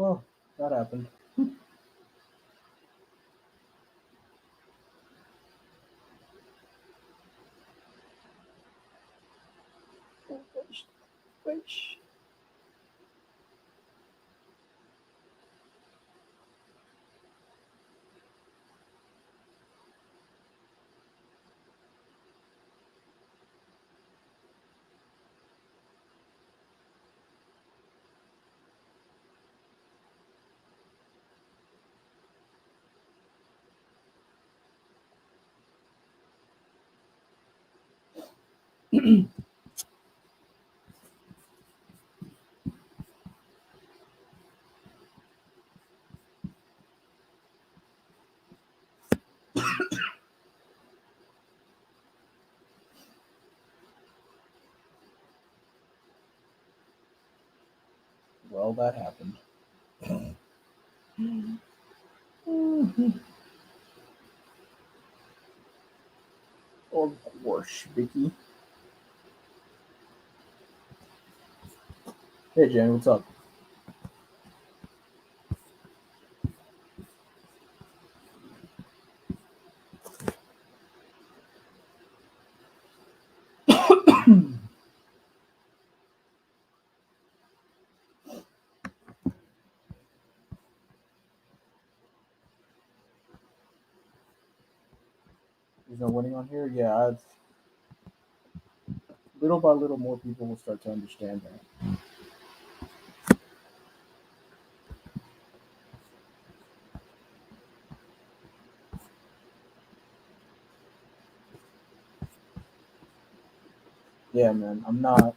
Well, that happened. Well, that happened. Of course, Vicky. Hey, Jen, what's up? There's no winning on here. Yeah, little by little, more people will start to understand that. Yeah, man. I'm not.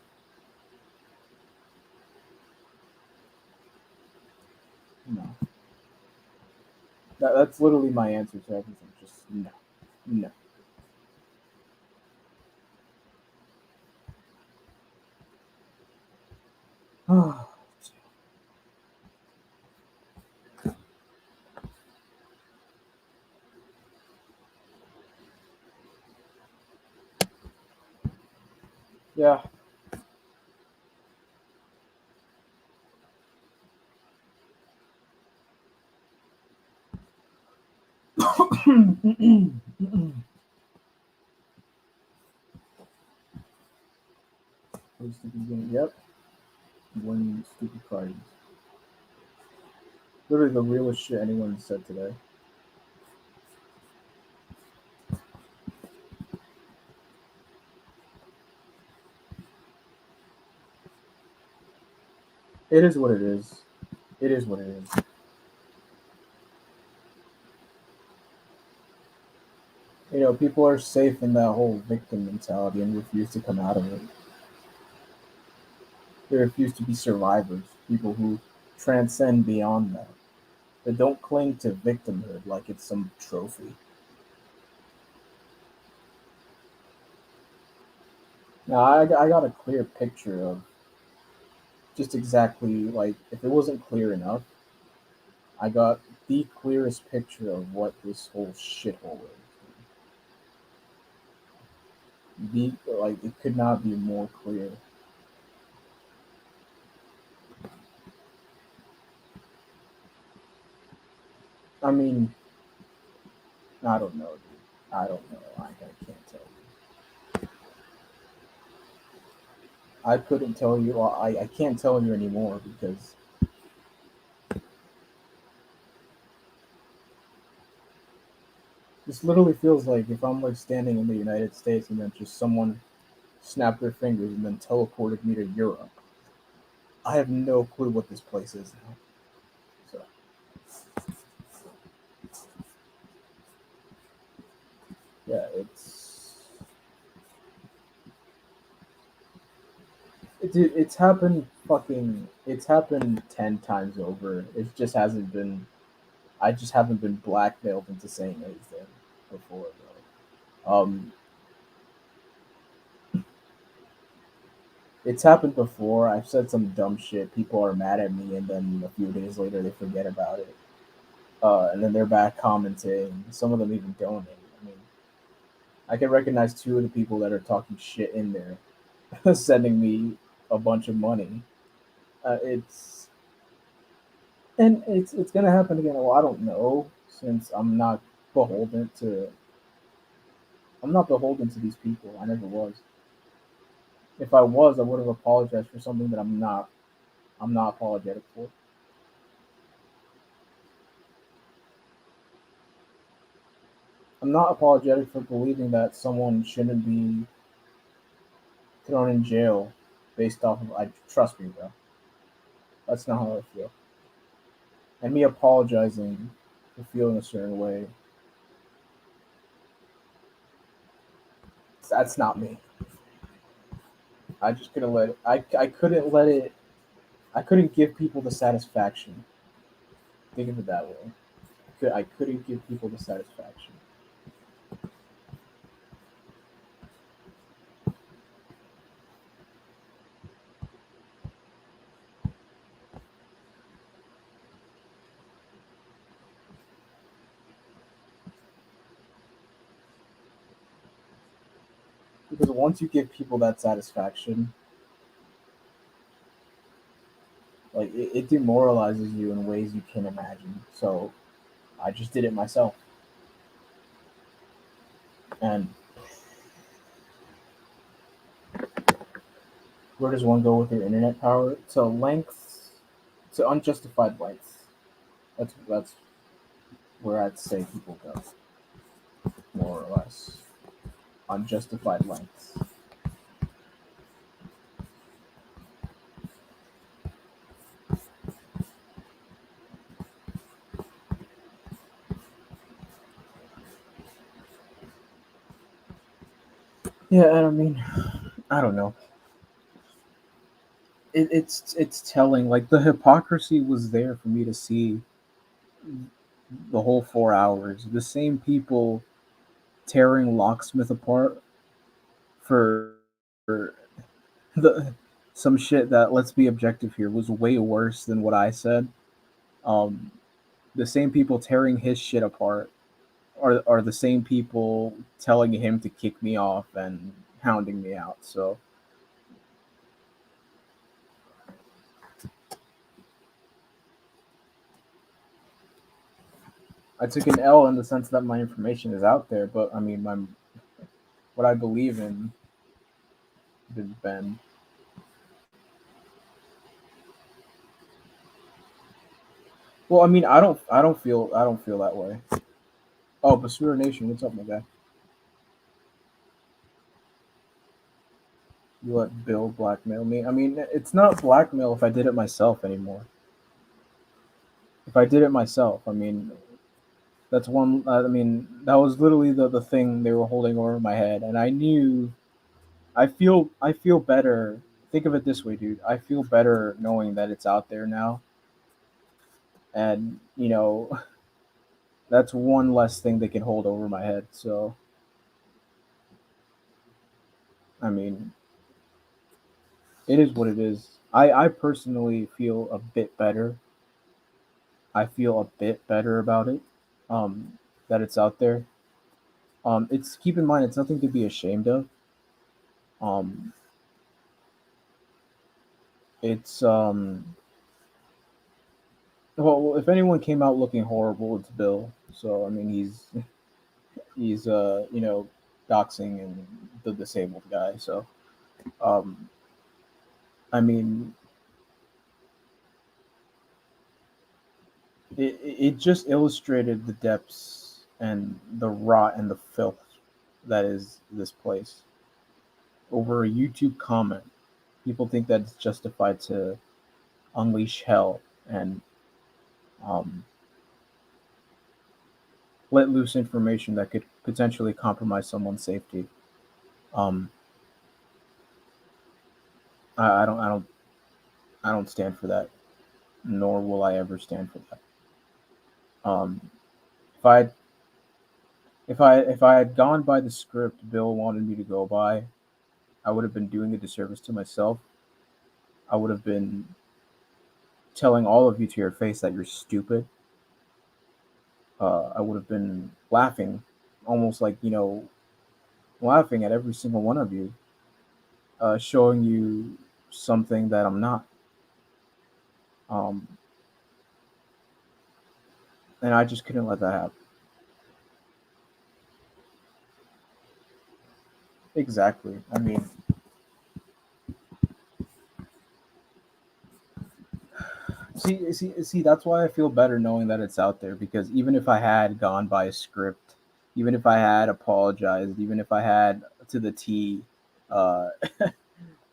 No, that's literally my answer to everything. Just no, no. Yeah. Stupid game. Yep. One stupid parties. Literally the realest shit anyone said today. It is what it is. It is what it is. People are safe in that whole victim mentality and refuse to come out of it. They refuse to be survivors, people who transcend beyond that. They don't cling to victimhood like it's some trophy. Now, I got a clear picture of just exactly, like, if it wasn't clear enough, I got the clearest picture of what this whole shithole is. Like, it could not be more clear. I mean, I don't know, dude. I don't know. I can't tell you. I couldn't tell you. Well, I can't tell you anymore because this literally feels like if I'm like standing in the United States and then just someone snapped their fingers and then teleported me to Europe. I have no clue what this place is now. So yeah, it's happened it's happened 10 times over. It just hasn't been. I just haven't been blackmailed into saying anything before though. It's happened before. I've said some dumb shit. People are mad at me, and then a few days later they forget about it. And then they're back commenting. Some of them even donate. I mean, I can recognize two of the people that are talking shit in there, sending me a bunch of money. It's And it's gonna happen again. Well, I don't know, since beholden to I'm not beholden to these people. I never was. If I was, I would have apologized for something that I'm not. I'm not apologetic for. I'm not apologetic for believing that someone shouldn't be thrown in jail based off of. I trust me, bro. That's not how I feel. And me apologizing for feeling a certain way, that's not me. I just couldn't let it. I couldn't let it. I couldn't give people the satisfaction. Think of it that way. I couldn't give people the satisfaction because once you give people that satisfaction, like it demoralizes you in ways you can imagine. So I just did it myself. And where does one go with their internet power? To lengths, to unjustified lengths. That's where I'd say people go, more or less. Unjustified lengths. Yeah, I mean, I don't know. It's telling. Like the hypocrisy was there for me to see the whole 4 hours. The same people tearing locksmith apart for the some shit that, let's be objective here, was way worse than what I said. Um, the same people tearing his shit apart are the same people telling him to kick me off and hounding me out. So I took an L in the sense that my information is out there, but I mean, my what I believe in didn't bend. Well, I mean, I don't feel that way. Oh, Basura Nation, what's up, my guy? You let Bill blackmail me? I mean, it's not blackmail if I did it myself anymore. If I did it myself, I mean, that's one. I mean, that was literally the thing they were holding over my head, and I knew. I feel better. Think of it this way, dude. I feel better knowing that it's out there now, and that's one less thing they can hold over my head. So, I mean, it is what it is. I personally feel a bit better. I feel a bit better about it. That it's out there. It's keep in mind it's nothing to be ashamed of. Um, it's well, if anyone came out looking horrible, it's Bill. So I mean, he's doxing and the disabled guy. So um, I mean, it just illustrated the depths and the rot and the filth that is this place. Over a YouTube comment, people think that it's justified to unleash hell and um, let loose information that could potentially compromise someone's safety. Um, I don't stand for that, nor will I ever stand for that. If if I had gone by the script Bill wanted me to go by, I would have been doing a disservice to myself. I would have been telling all of you to your face that you're stupid. I would have been laughing, almost like laughing at every single one of you, showing you something that I'm not. Um, and I just couldn't let that happen. Exactly. I mean, see, that's why I feel better knowing that it's out there, because even if I had gone by a script, even if I had apologized, even if I had to the T, uh,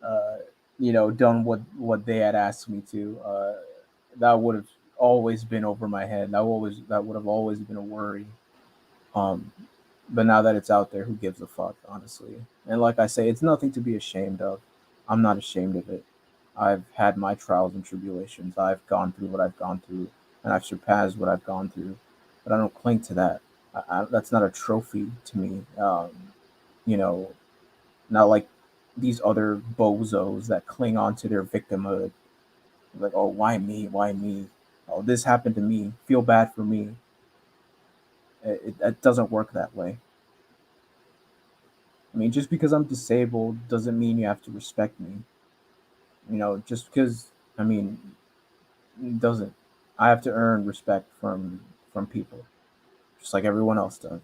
uh, done what they had asked me to, that would have always been over my head. That would have always been a worry. Um, but now that it's out there, who gives a fuck, honestly? And like I say, it's nothing to be ashamed of. I'm not ashamed of it. I've had my trials and tribulations. I've gone through what I've gone through, and I've surpassed what I've gone through. But I don't cling to that. That's not a trophy to me. You know, not like these other bozos that cling on to their victimhood. Like, oh, why me? Why me? Oh, this happened to me. Feel bad for me. It doesn't work that way. I mean, just because I'm disabled doesn't mean you have to respect me. Just because, I mean, it doesn't. I have to earn respect from people, just like everyone else does.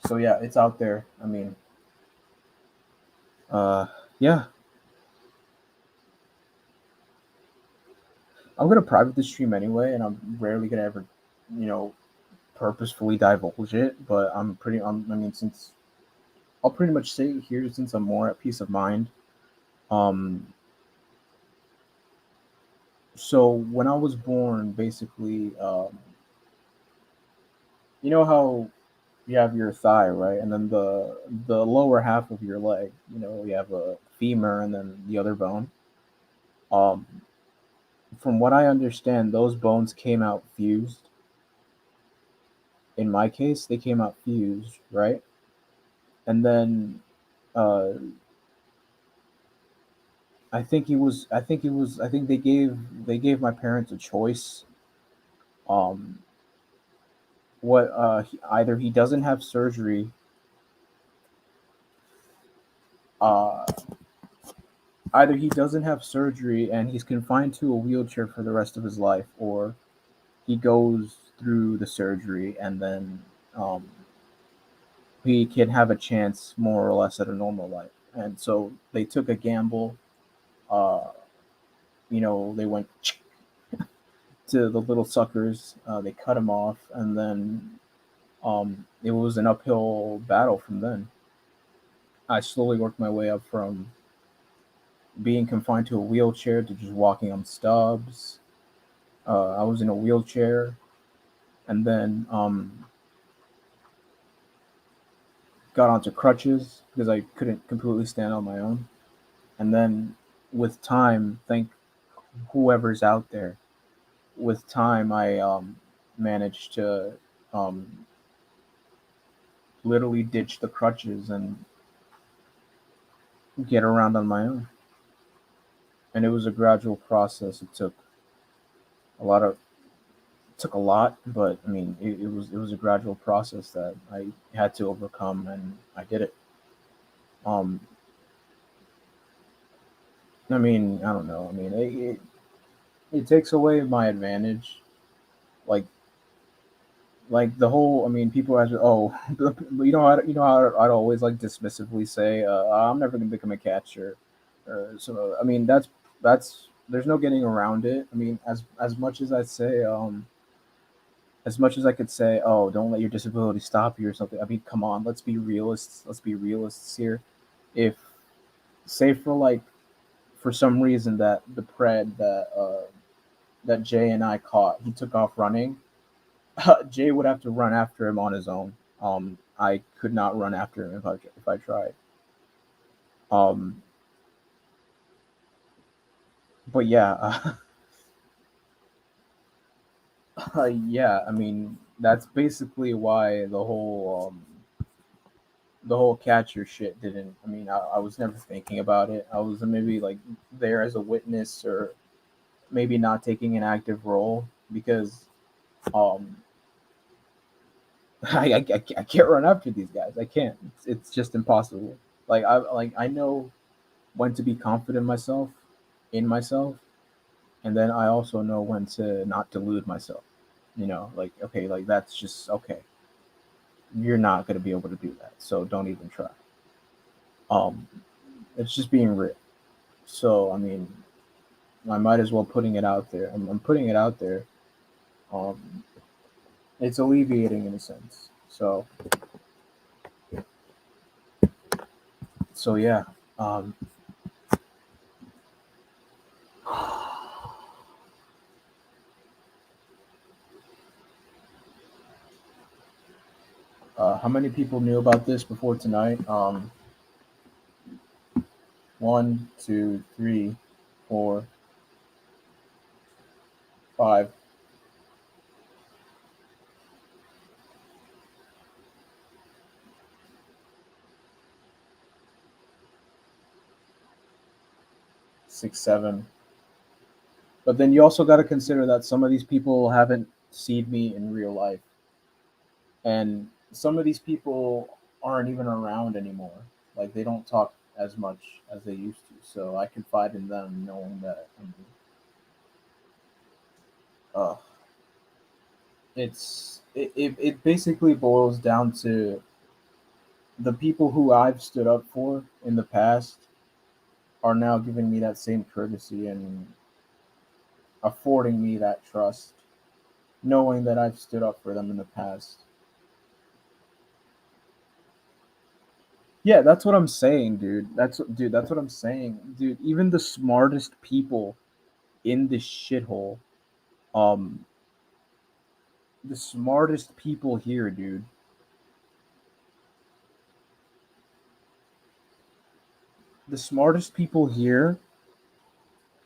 So yeah, it's out there. I mean, uh, yeah, I'm gonna private this stream anyway, and I'm rarely gonna ever, you know, purposefully divulge it. But I mean, since I'll pretty much say it here, since I'm more at peace of mind. Um, so when I was born, basically, you know how you have your thigh, right? And then the lower half of your leg, you have a femur and then the other bone. Um, from what I understand, those bones came out fused. In my case, they came out fused, right? And then uh, I think they gave my parents a choice. Um, either he doesn't have surgery, uh, either he doesn't have surgery and he's confined to a wheelchair for the rest of his life, or he goes through the surgery and then um, he can have a chance more or less at a normal life. And so they took a gamble. Uh, they went to the little suckers. They cut him off, and then it was an uphill battle from then. I slowly worked my way up from being confined to a wheelchair to just walking on stubs. I was in a wheelchair, and then got onto crutches because I couldn't completely stand on my own. And then with time, thank whoever's out there, with time, I managed to um, literally ditch the crutches and get around on my own. And it was a gradual process. A lot of it took a lot, but I mean, it was a gradual process that I had to overcome, and I did it. Um, I mean, I don't know. I mean, it takes away my advantage, like the whole. I mean, people ask, oh, how I'd always like dismissively say, I'm never gonna become a catcher, or so. I mean, that's there's no getting around it. I mean, as much as I say, as much as I could say, oh, don't let your disability stop you or something. I mean, come on, let's be realists. Let's be realists here. If say for some reason that the pred that Jay and I caught, he took off running. Jay would have to run after him on his own. I could not run after him if I tried. Um, but yeah, yeah. I mean, that's basically why the whole catcher shit didn't. I mean, I was never thinking about it. I was maybe like there as a witness, or maybe not taking an active role because um I can't run after these guys. I can't. It's just impossible. I know when to be confident in myself, and then I also know when to not delude myself. Like, okay, like that's just okay. You're not gonna be able to do that, so don't even try. Um, it's just being real. So I mean, I might as well putting it out there. I'm putting it out there. Um, it's alleviating in a sense. So yeah. Um, how many people knew about this before tonight? One, two, three, four, five, 6, 7. But then you also got to consider that some of these people haven't seen me in real life, and some of these people aren't even around anymore. Like they don't talk as much as they used to. So I confide in them, knowing that uh, it basically boils down to the people who I've stood up for in the past are now giving me that same courtesy and affording me that trust, knowing that I've stood up for them in the past. Yeah, that's what I'm saying, dude. That's what I'm saying, dude. Even the smartest people in this shithole, um, the smartest people here, dude. The smartest people here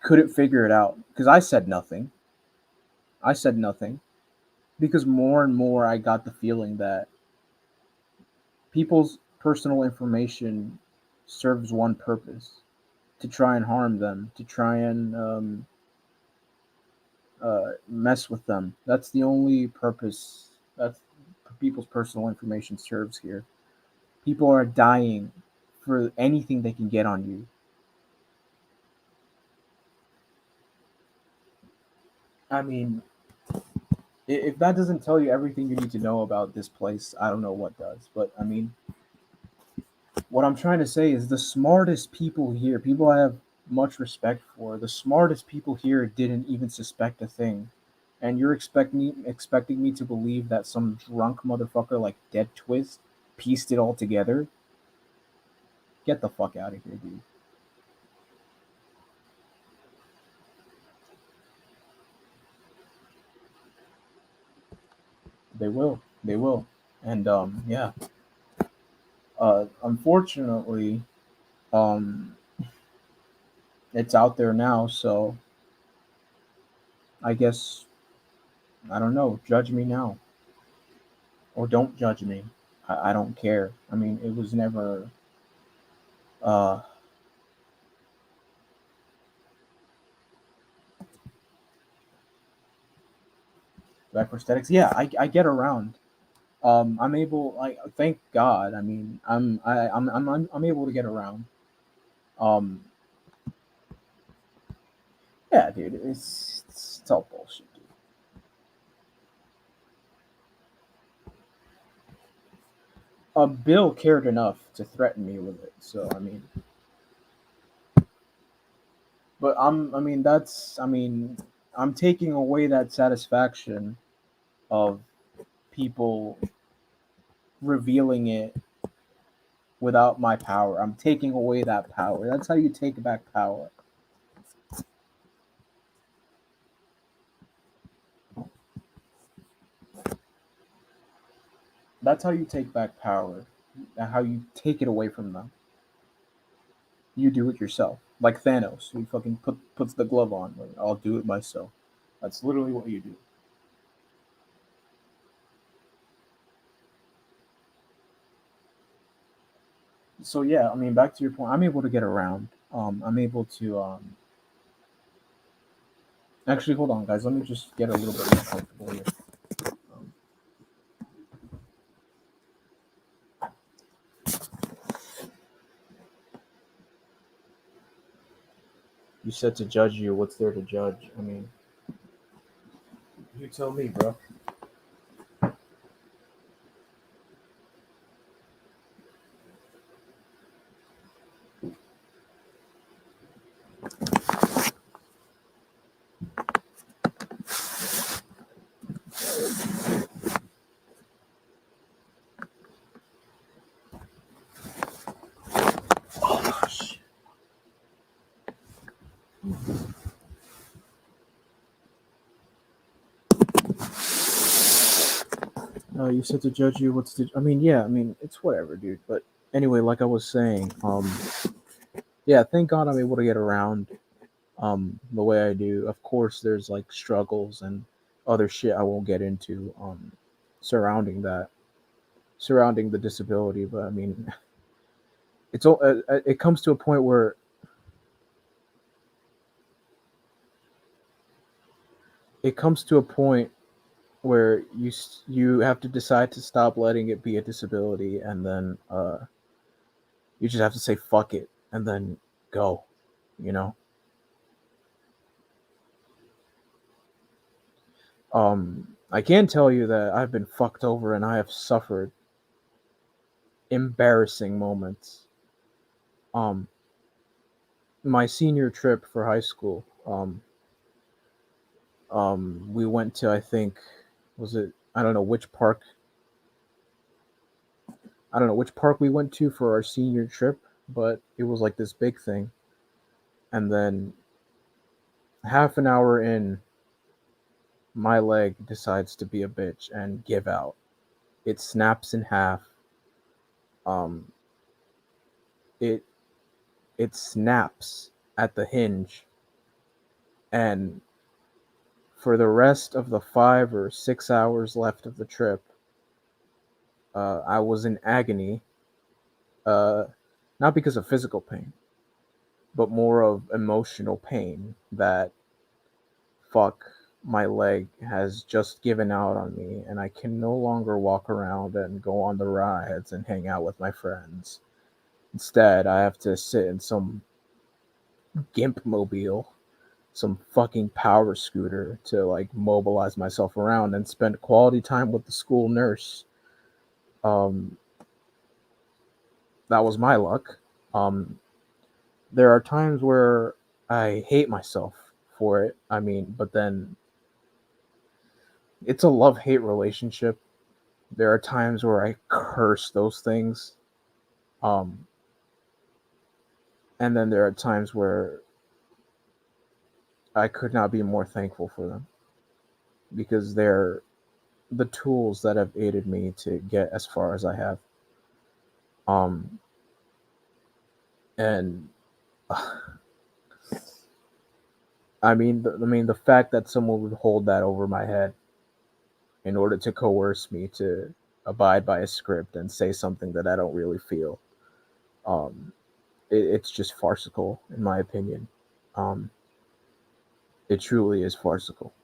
couldn't figure it out because I said nothing. I said nothing because more and more I got the feeling that people's personal information serves one purpose: to try and harm them, to try and mess with them. That's the only purpose that people's personal information serves here. People are dying for anything they can get on you. I mean, if that doesn't tell you everything you need to know about this place, I don't know what does. But I mean, what I'm trying to say is the smartest people here, people I have much respect for, the smartest people here didn't even suspect a thing. And you're expecting me to believe that some drunk motherfucker like Dead Twist pieced it all together? Get the fuck out of here, dude. They will. They will. And yeah. Unfortunately, um it's out there now, so I guess I don't know, judge me now. Or don't judge me. I don't care. I mean, it was never uh that prosthetics. Yeah, I get around. I'm able. Like, thank God. I mean, I'm able to get around. Um, yeah, dude, it's all bullshit, dude. Bill cared enough to threaten me with it, so I mean, but I mean, I'm taking away that satisfaction of people revealing it without my power. I'm taking away that power. That's how you take back power. That's how you take back power. How you take it away from them. You do it yourself, like Thanos. He fucking puts the glove on. Like, I'll do it myself. That's literally what you do. So yeah, I mean, back to your point. I'm able to get around. I'm able to. Actually, hold on, guys. Let me just get a little bit more comfortable here. Um, You said to judge you. What's there to judge? I mean, you tell me, bro. Oh, shit. You said to judge you. What's the? I mean, yeah. I mean, it's whatever, dude. But anyway, like I was saying, yeah. Thank God I'm able to get around, the way I do. Of course, there's like struggles and other shit I won't get into, surrounding that, surrounding the disability. But I mean, it's all. It comes to a point where it comes to a point where you have to decide to stop letting it be a disability, and then you just have to say fuck it, and then go, you know. I can tell you that I've been fucked over and I have suffered embarrassing moments. um my senior trip for high school, we went to, I think, was it, I don't know which park we went to for our senior trip, but it was like this big thing. And then half an hour in, my leg decides to be a bitch and give out. It snaps in half. Um, it it snaps at the hinge, and for the rest of the 5 or 6 hours left of the trip, I was in agony. Uh, Not because of physical pain, but more of emotional pain that, fuck, my leg has just given out on me and I can no longer walk around and go on the rides and hang out with my friends. Instead, I have to sit in some gimp mobile, some fucking power scooter to like mobilize myself around and spend quality time with the school nurse. Um, that was my luck. Um, there are times where I hate myself for it. I mean, but then it's a love hate relationship. There are times where I curse those things. Um, and then there are times where I could not be more thankful for them because they're the tools that have aided me to get as far as I have. Um, and I mean, the fact that someone would hold that over my head in order to coerce me to abide by a script and say something that I don't really feel, um, it's just farcical, in my opinion. Um, it truly is farcical.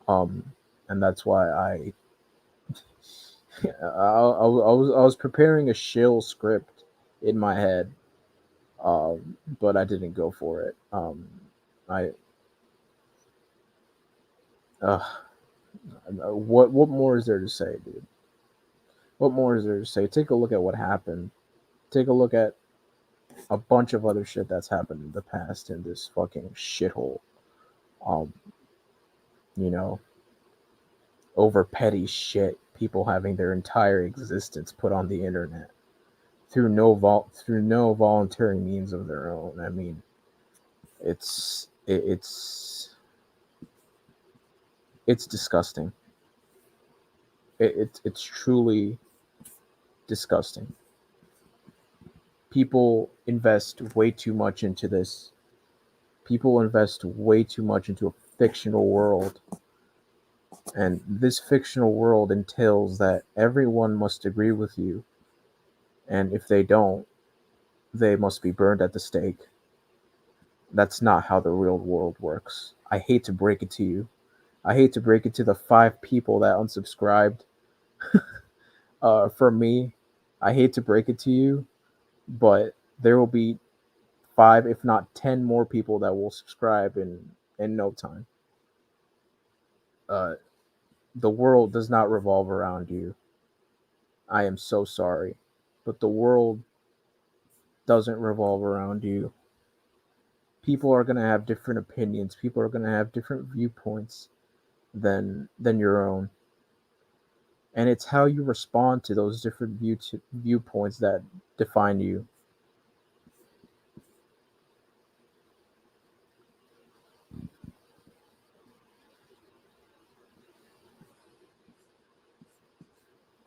Um, and that's why I was preparing a shill script in my head, but I didn't go for it. I uh, what more is there to say, dude? What more is there to say? Take a look at what happened. Take a look at a bunch of other shit that's happened in the past in this fucking shithole. Um, you know, over petty shit, people having their entire existence put on the internet through no voluntary means of their own. I mean, it's it, it's disgusting. It's truly disgusting. People invest way too much into this. People invest way too much into a fictional world, and this fictional world entails that everyone must agree with you, and if they don't, they must be burned at the stake. That's not how the real world works. I hate to break it to you. I hate to break it to the 5 people that unsubscribed from me. I hate to break it to you, but there will be 5, if not 10 more people that will subscribe in no time. Uh, the world does not revolve around you. I am so sorry, but the world doesn't revolve around you. People are going to have different opinions. People are going to have different viewpoints than your own, and it's how you respond to those different viewpoints that define you.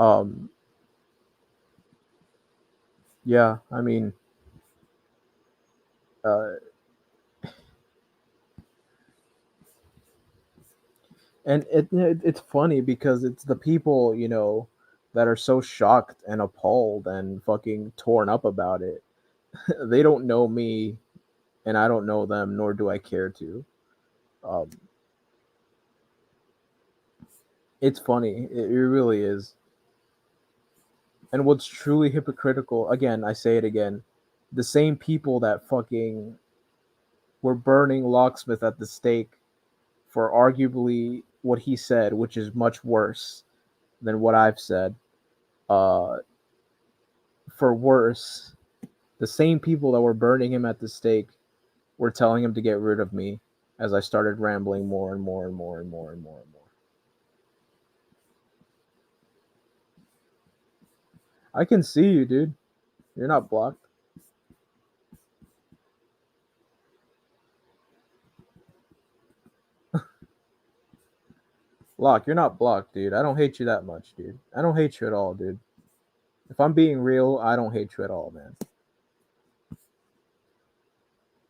Um, yeah, I mean, uh, and it's funny because it's the people that are so shocked and appalled and fucking torn up about it. They don't know me, and I don't know them, nor do I care to. Um, it's funny. It really is. And what's truly hypocritical, again, I say it again, the same people that fucking were burning Locksmith at the stake for arguably what he said, which is much worse than what I've said. Uh, for worse, the same people that were burning him at the stake were telling him to get rid of me as I started rambling more and more and more and more and more and more. I can see you, dude. You're not blocked. Lock, you're not blocked, dude. I don't hate you that much, dude. I don't hate you at all, dude. If I'm being real, I don't hate you at all, man.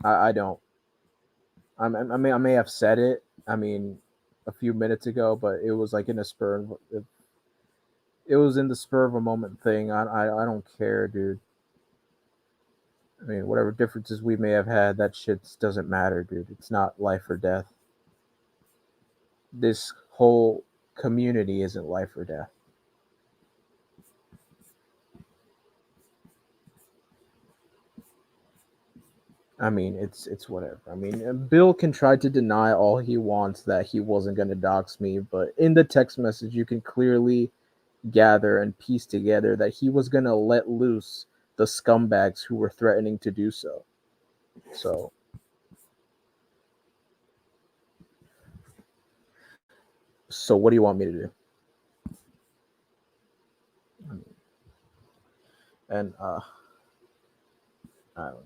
I don't. I may have said it. I mean, a few minutes ago, but it was like in a spur. It was in the spur of a moment thing. I don't care, dude. I mean, whatever differences we may have had, that shit doesn't matter, dude. It's not life or death. This whole community isn't life or death. I mean, it's whatever. I mean, Bill can try to deny all he wants that he wasn't going to dox me, but in the text message, you can clearly gather and piece together that he was going to let loose the scumbags who were threatening to do so. So, so what do you want me to do? And I don't know.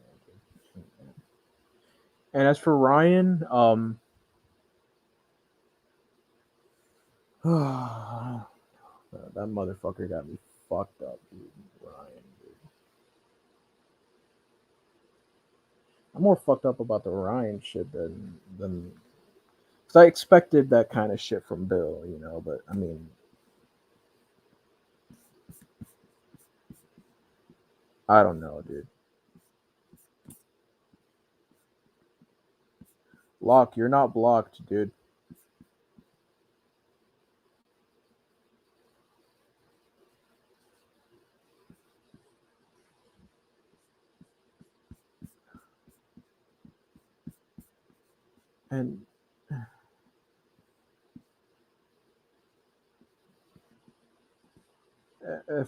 And as for Ryan, that motherfucker got me fucked up, dude. Ryan, dude. I'm more fucked up about the Ryan shit than because I expected that kind of shit from Bill, But I mean, I don't know, dude. Lock, you're not blocked, dude. And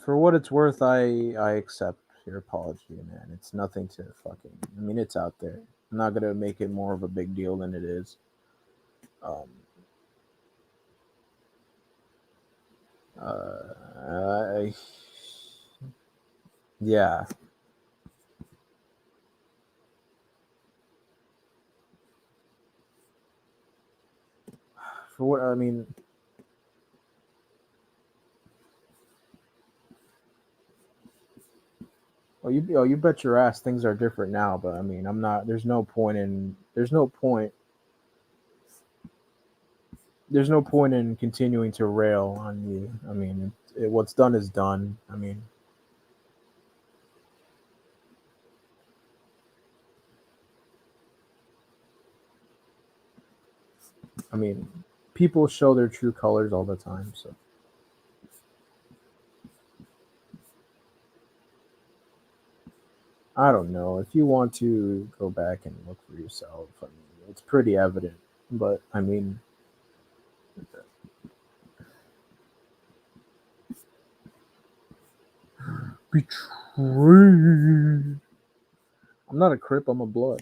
for what it's worth, I accept your apology, man. It's nothing to fucking. I mean, it's out there. I'm not gonna make it more of a big deal than it is. Um, I, yeah. For what I mean, you bet your ass things are different now. But I mean, I'm not. There's no point in. There's no point. There's no point in continuing to rail on you. I mean, what's done is done. I mean, people show their true colors all the time. So I don't know. If you want to go back and look for yourself, I mean, it's pretty evident. But I mean, betrayed. I'm not a crip. I'm a blood.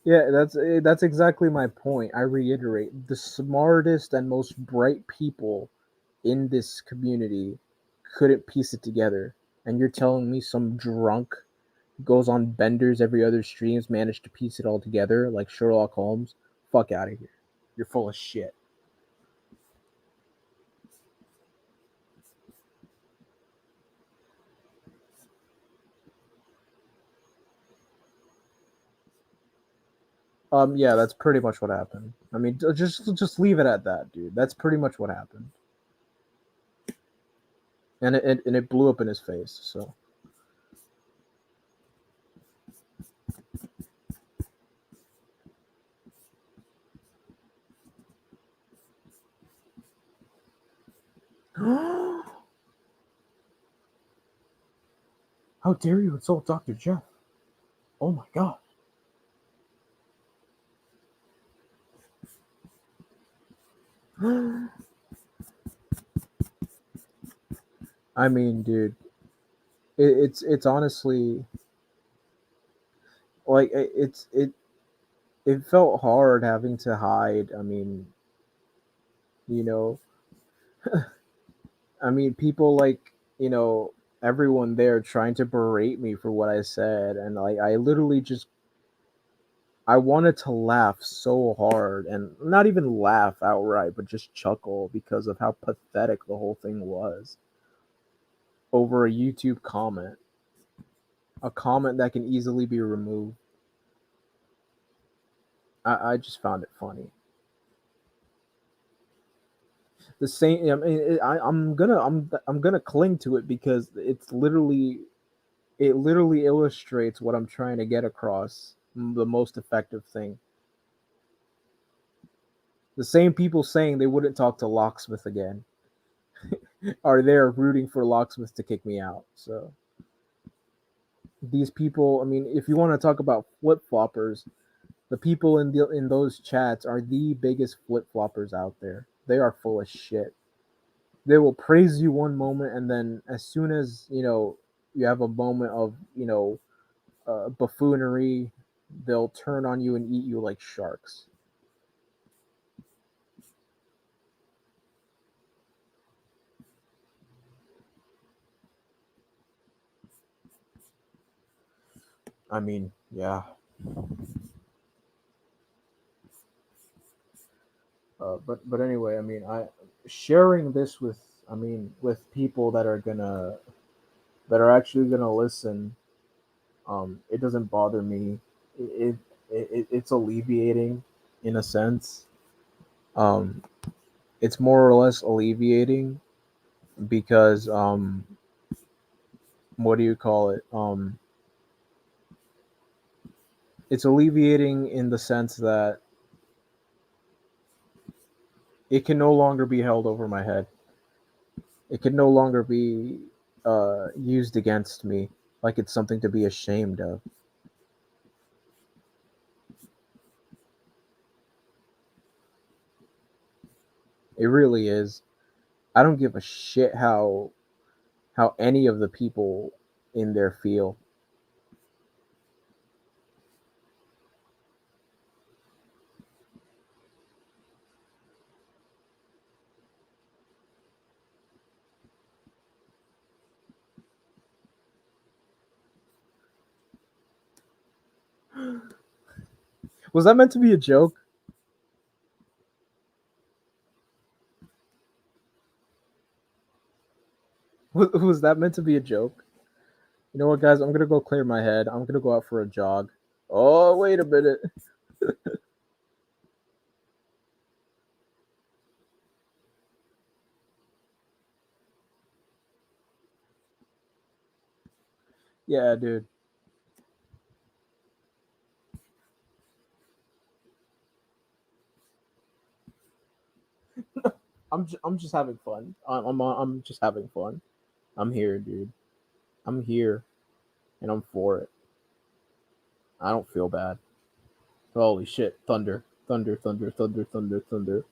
Yeah, that's exactly my point. I reiterate, the smartest and most bright people in this community couldn't piece it together, and you're telling me some drunk goes on benders every other streams managed to piece it all together like Sherlock Holmes? Fuck out of here. You're full of shit. Yeah, that's pretty much what happened. I mean, just leave it at that, dude. That's pretty much what happened, and it blew up in his face. So, how dare you insult Dr. Jeff? Oh my god. I mean, dude, it's honestly like it felt hard having to hide. I mean, you know, I mean, people like, everyone there trying to berate me for what I said, and like I literally just I wanted to laugh so hard, and not even laugh outright, but just chuckle because of how pathetic the whole thing was over a YouTube comment, a comment that can easily be removed. I just found it funny. The same. I mean, I'm gonna cling to it because it literally illustrates what I'm trying to get across. The most effective thing. The same people saying they wouldn't talk to Locksmith again are there rooting for Locksmith to kick me out. So these people, I mean, if you want to talk about flip floppers, the people in those chats are the biggest flip floppers out there. They are full of shit. They will praise you one moment, and then as soon as you have a moment of buffoonery, they'll turn on you and eat you like sharks. I mean, yeah. But anyway, I mean, I sharing this with with people that are actually gonna listen. It doesn't bother me. It's alleviating in a sense. Um, it's more or less alleviating because what do you call it? It's alleviating in the sense that it can no longer be held over my head. It can no longer be used against me like it's something to be ashamed of. It really is. I don't give a shit how any of the people in there feel. Was that meant to be a joke? Was that meant to be a joke? You know what, guys? I'm gonna go clear my head. I'm gonna go out for a jog. Oh, wait a minute. Yeah, dude. I'm just having fun. I'm just having fun. I'm here, dude. I'm here and I'm for it. I don't feel bad. Holy shit! Thunder, thunder, thunder, thunder, thunder, thunder,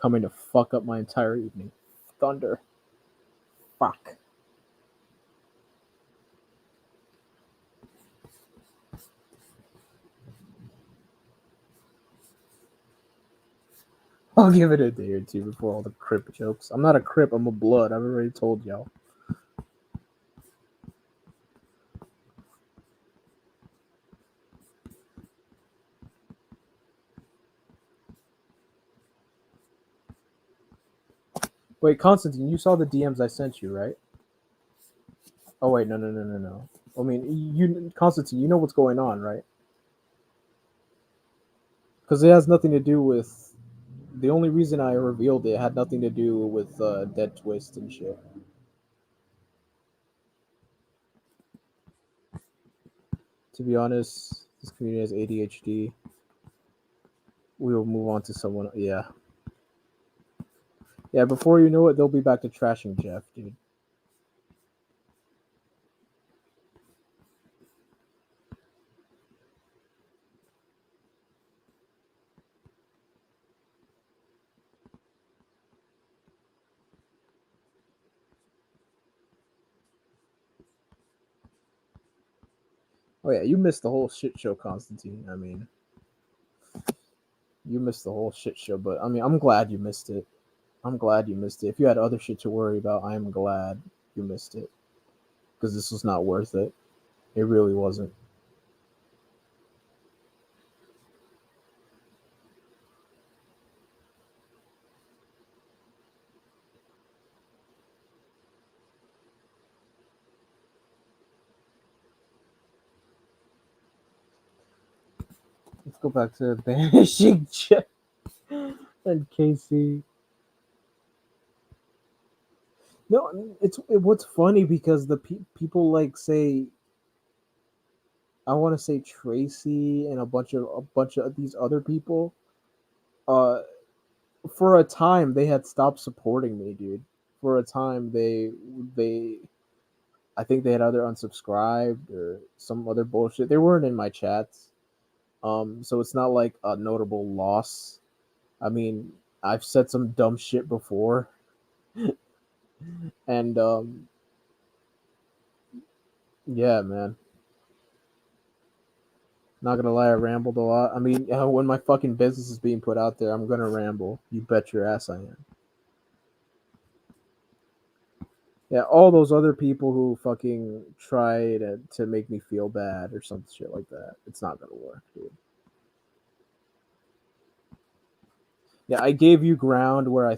coming to fuck up my entire evening. Thunder. Fuck. I'll give it a day or two before all the Crip jokes. I'm not a Crip. I'm a Blood. I've already told y'all. Wait, Constantine, you saw the DMs I sent you, right? Oh wait, no, no, no, no, no. I mean, you, Constantine, you know what's going on, right? Because it has nothing to do with. The only reason I revealed it had nothing to do with Dead Twist and shit. To be honest, this community has ADHD. We will move on to someone. Yeah, yeah. Before you know it, they'll be back to trashing Jeff, dude. Oh yeah, you missed the whole shit show, Constantine. I mean, you missed the whole shit show, but I mean, I'm glad you missed it. I'm glad you missed it. If you had other shit to worry about, I am glad you missed it because this was not worth it. It really wasn't. Let's go back to banishing Jeff and Casey. No, what's funny because the people like say I want to say Tracy and a bunch of these other people. Uh, for a time they had stopped supporting me, dude. For a time they I think they had either unsubscribed or some other bullshit. They weren't in my chats. So it's not like a notable loss. I mean, I've said some dumb shit before, and yeah, man. Not gonna lie, I rambled a lot. I mean, when my fucking business is being put out there, I'm gonna ramble. You bet your ass I am. Yeah, all those other people who fucking try to make me feel bad or some shit like that. It's not gonna work, dude. Yeah, I gave you ground where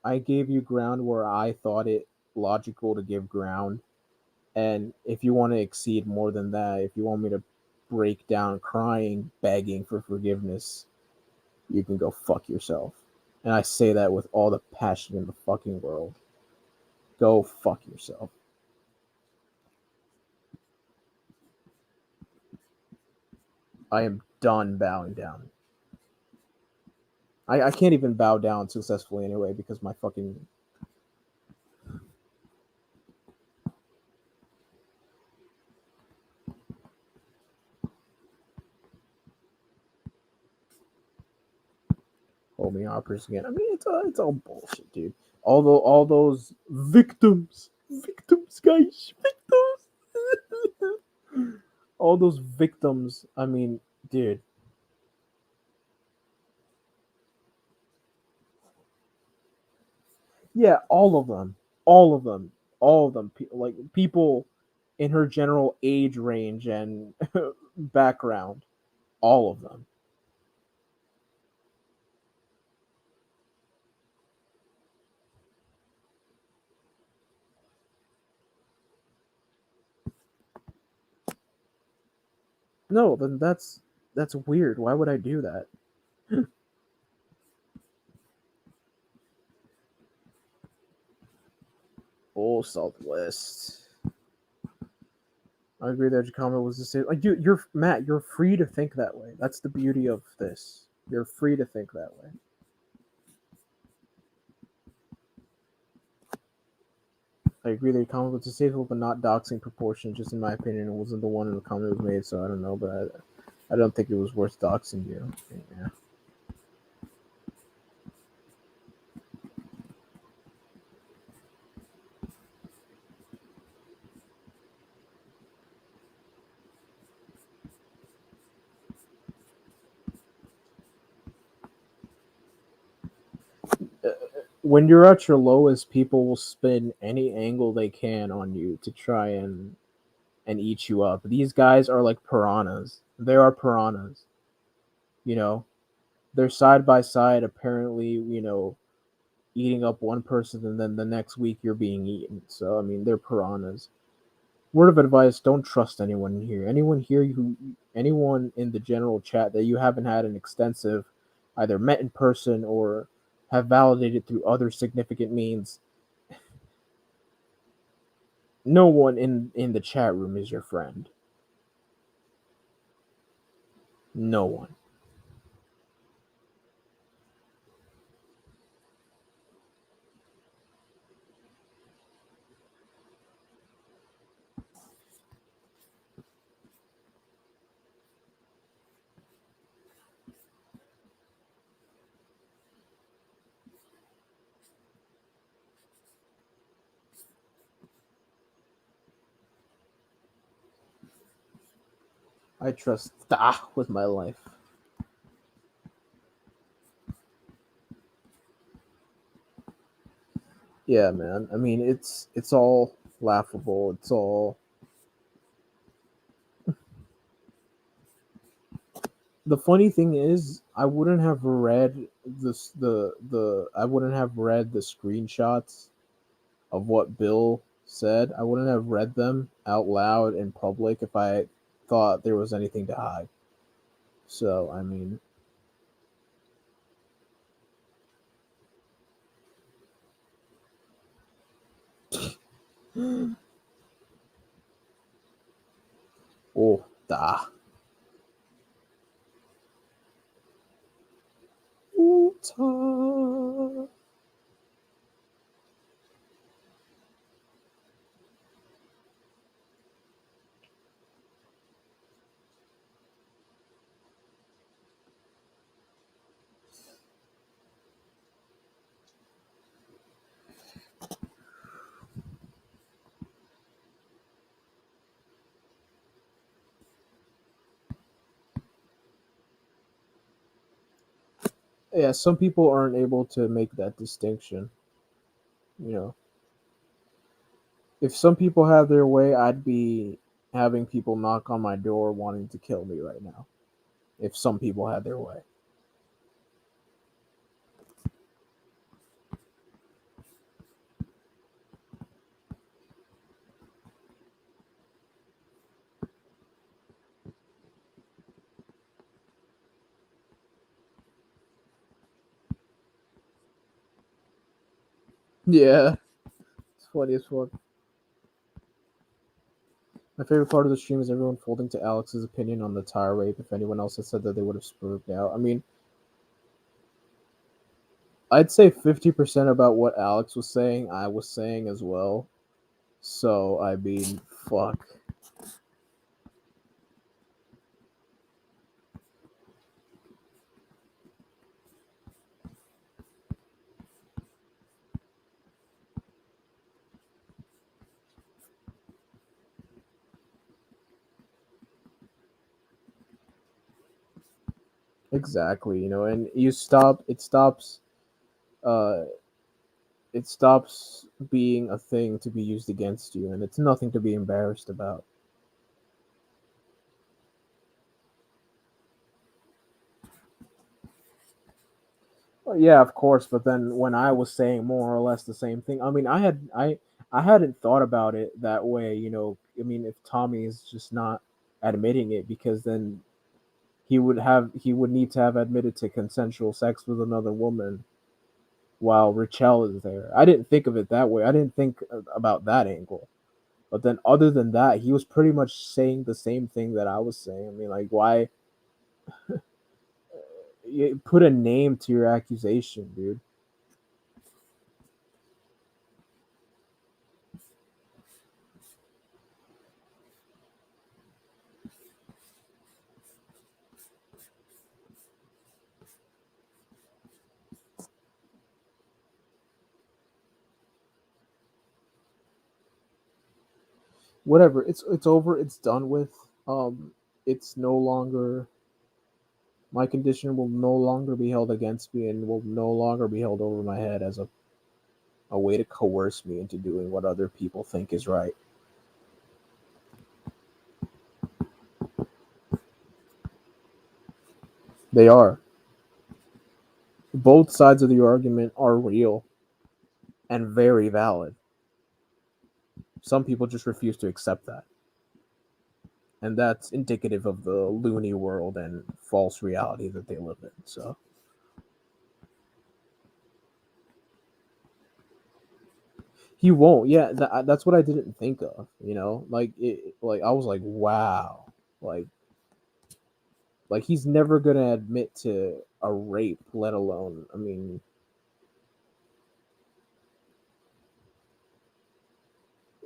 I gave you ground where I thought it logical to give ground. And if you want to exceed more than that, if you want me to break down crying, begging for forgiveness, you can go fuck yourself. And I say that with all the passion in the fucking world. Go fuck yourself. I am done bowing down. I can't even bow down successfully anyway because my fucking. Homeopathers again. I mean, it's all bullshit, dude. Although all those victims, guys, victims, all those victims. I mean, dude, yeah, all of them, all of them. Like people in her general age range and background, all of them. No, then that's weird. Why would I do that? Full Southwest. I agree that your comment was the same. Like you're Matt. You're free to think that way. That's the beauty of this. You're free to think that way. I agree that your comment was distasteful, but not doxing proportion. Just in my opinion, it wasn't the one in the comment that was made, so I don't know. But I don't think it was worth doxing you. Yeah. When you're at your lowest, people will spin any angle they can on you to try and eat you up. These guys are like piranhas. They are piranhas. You know, they're side by side. Apparently, eating up one person, and then the next week you're being eaten. So I mean, they're piranhas. Word of advice: don't trust anyone here. Anyone in the general chat that you haven't had an extensive, either met in person or have validated through other significant means. No one in the chat room is your friend. No one. I trust with my life. Yeah, man. I mean, it's all laughable. It's all the funny thing is, I wouldn't have read the I wouldn't have read the screenshots of what Bill said. I wouldn't have read them out loud in public if I thought there was anything to hide. So, I mean, oh, da. Utah. Yeah, some people aren't able to make that distinction. You know, if some people had their way, I'd be having people knock on my door wanting to kill me right now. If some people had their way. Yeah, it's funny as fuck. My favorite part of the stream is everyone folding to Alex's opinion on the tire rape. If anyone else had said that, they would have spooked out. I mean, I'd say 50% about what Alex was saying, I was saying as well. So, I mean, fuck. Exactly, and uh, it stops being a thing to be used against you, and it's nothing to be embarrassed about. Well, yeah, of course, but then when I was saying more or less the same thing, I mean, I hadn't thought about it that way. I mean, if Tommy is just not admitting it, because then he would need to have admitted to consensual sex with another woman while Richelle is there. I didn't think of it that way. I didn't think about that angle. But then, other than that, he was pretty much saying the same thing that I was saying. I mean, like, why you put a name to your accusation, dude? whatever. It's over. It's done with. It's no longer my condition will no longer be held against me and will no longer be held over my head as a way to coerce me into doing what other people think is right. They are. Both sides of the argument are real and very valid. Some people just refuse to accept that. And that's indicative of the loony world and false reality that they live in. So he won't. Yeah, that's what I didn't think of. Like I was like, wow, like he's never gonna admit to a rape, let alone. I mean,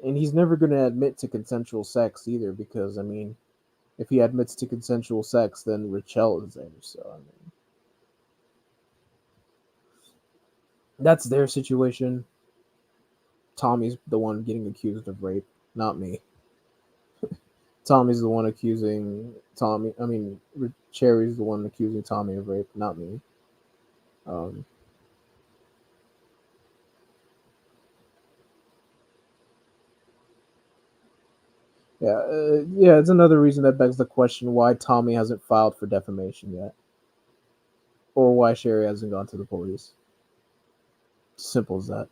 and he's never gonna admit to consensual sex either, because I mean, if he admits to consensual sex, then Rachel is there. So I mean, that's their situation. Tommy's the one getting accused of rape, not me. Tommy's the one accusing Tommy. I mean, Cherry's the one accusing Tommy of rape, not me. Um, yeah. It's another reason that begs the question why Tommy hasn't filed for defamation yet, or why Sherry hasn't gone to the police. Simple as that.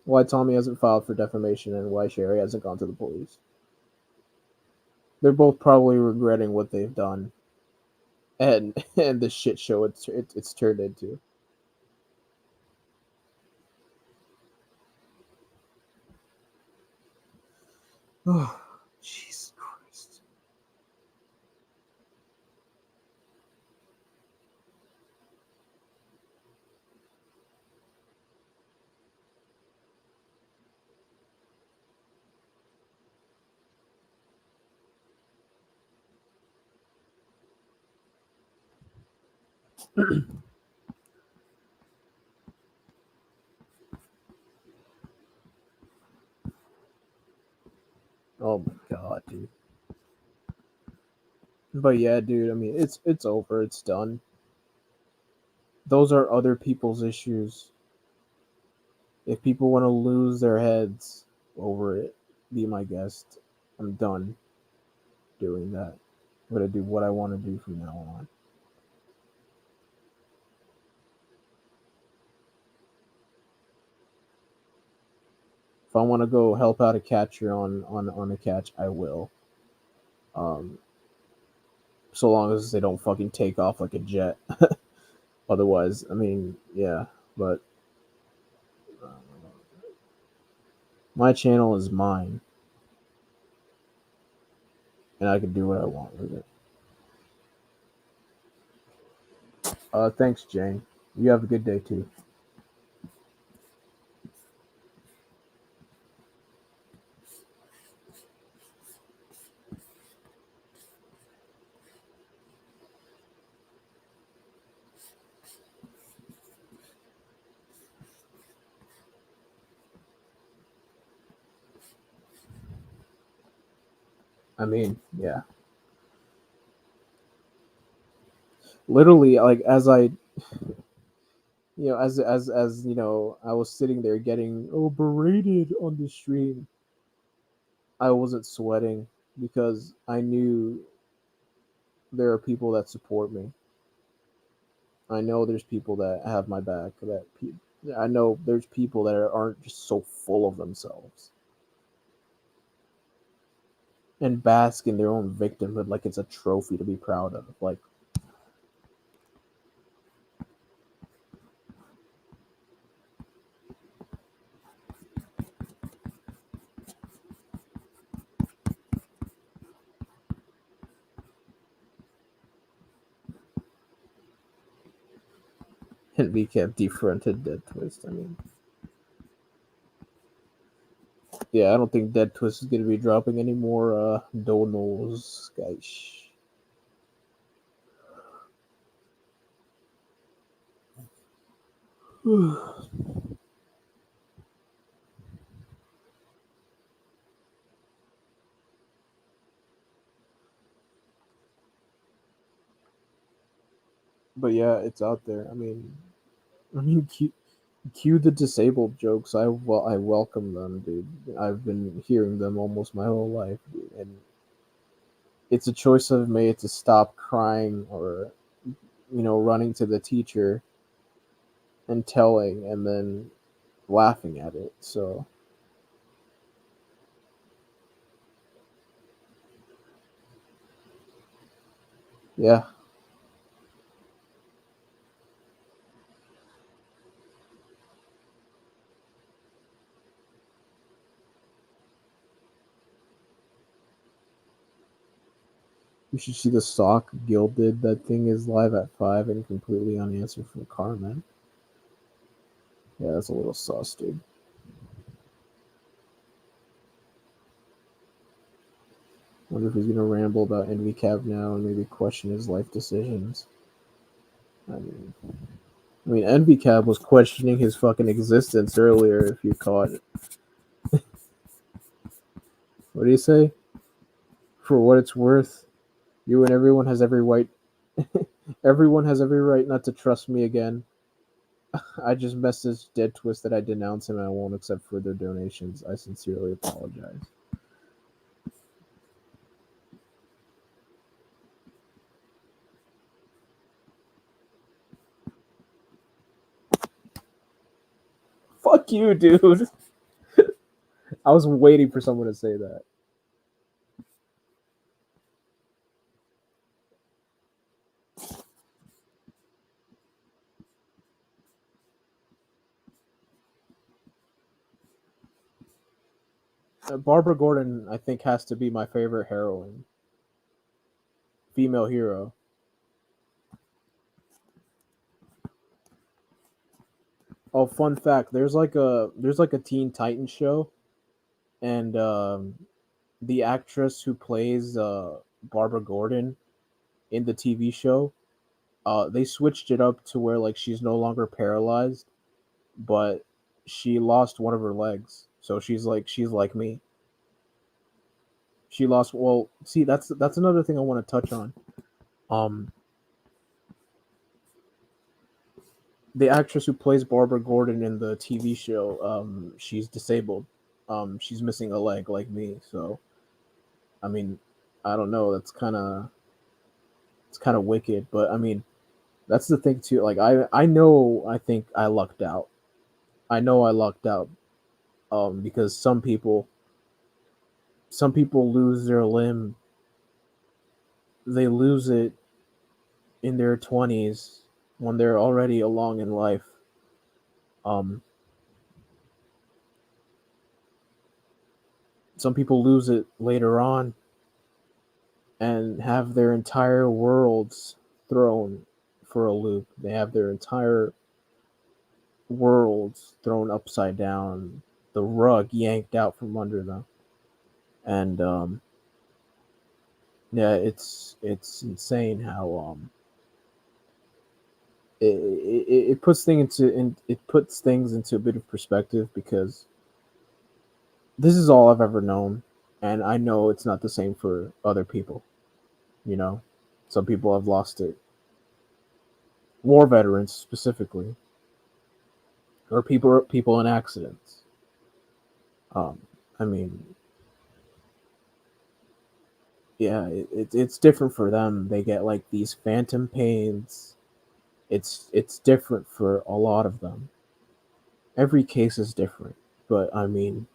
Why Tommy hasn't filed for defamation and why Sherry hasn't gone to the police. They're both probably regretting what they've done and and the shit show it's turned into. Oh, Jesus Christ. Oh my god, dude. But yeah, dude, I mean it's over, it's done. Those are other people's issues. If people want to lose their heads over it, be my guest. I'm done doing that. I'm gonna do what I want to do from now on. If I want to go help out a catcher on a catch, I will. Um, so long as they don't fucking take off like a jet. Otherwise, I mean, yeah. But uh, my channel is mine, and I can do what I want with it. Thanks, Jane. You have a good day too. I mean, yeah. Literally, like as I was sitting there getting berated on the stream. I wasn't sweating because I knew there are people that support me. I know there's people that have my back. I know there's people that aren't just so full of themselves and bask in their own victimhood like it's a trophy to be proud of. Like, and we kept defronted Dead Twist. I mean, yeah, I don't think Dead Twist is gonna be dropping any more donos, guys. But yeah, it's out there. I mean, cue the disabled jokes. I welcome them, dude. I've been hearing them almost my whole life, dude. And it's a choice I've made to stop crying or running to the teacher and telling and then laughing at it. So yeah, you should see the sock Gil did. That thing is live at 5 and completely unanswered from Carmen. Yeah, that's a little sus, dude. Wonder if he's gonna ramble about Envy Cab now and maybe question his life decisions. I mean, Envy Cab was questioning his fucking existence earlier. If you caught it, what do you say? For what it's worth, you and everyone has every right. Everyone has every right not to trust me again. I just messaged Dead Twist that I denounce him and I won't accept further donations. I sincerely apologize. Fuck you, dude. I was waiting for someone to say that. Barbara Gordon, I think, has to be my favorite heroine, female hero. Oh, fun fact: there's like a Teen Titans show, and the actress who plays Barbara Gordon in the TV show, they switched it up to where like she's no longer paralyzed, but she lost one of her legs, so she's like me. She lost. Well, see, that's another thing I want to touch on. Um, the actress who plays Barbara Gordon in the TV show, she's disabled. She's missing a leg like me. So I mean, I don't know. It's kind of wicked, but I mean, that's the thing too. Like I know I think I lucked out. I know I lucked out. Because some people lose their limb. They lose it in their 20s when they're already along in life. Um, some people lose it later on and have their entire worlds thrown for a loop. They have their entire worlds thrown upside down, the rug yanked out from under them, and yeah, it's insane how it puts it puts things into a bit of perspective because this is all I've ever known, and I know it's not the same for other people. You know, some people have lost it. War veterans specifically, or people in accidents. Um, I mean, yeah, it's different for them. They get like these phantom pains. It's different for a lot of them. Every case is different, but I mean,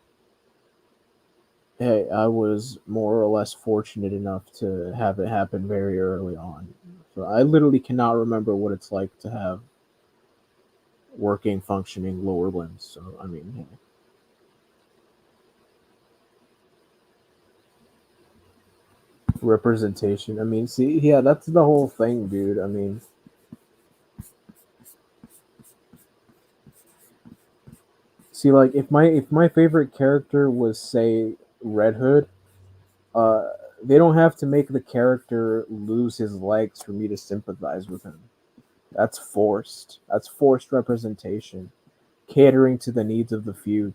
hey, I was more or less fortunate enough to have it happen very early on. So I literally cannot remember what it's like to have working, functioning lower limbs. So I mean, hey, representation. I mean, see, yeah, that's the whole thing, dude. I mean, see, like if my favorite character was say Red Hood, uh, they don't have to make the character lose his legs for me to sympathize with him. That's forced. That's forced representation, catering to the needs of the few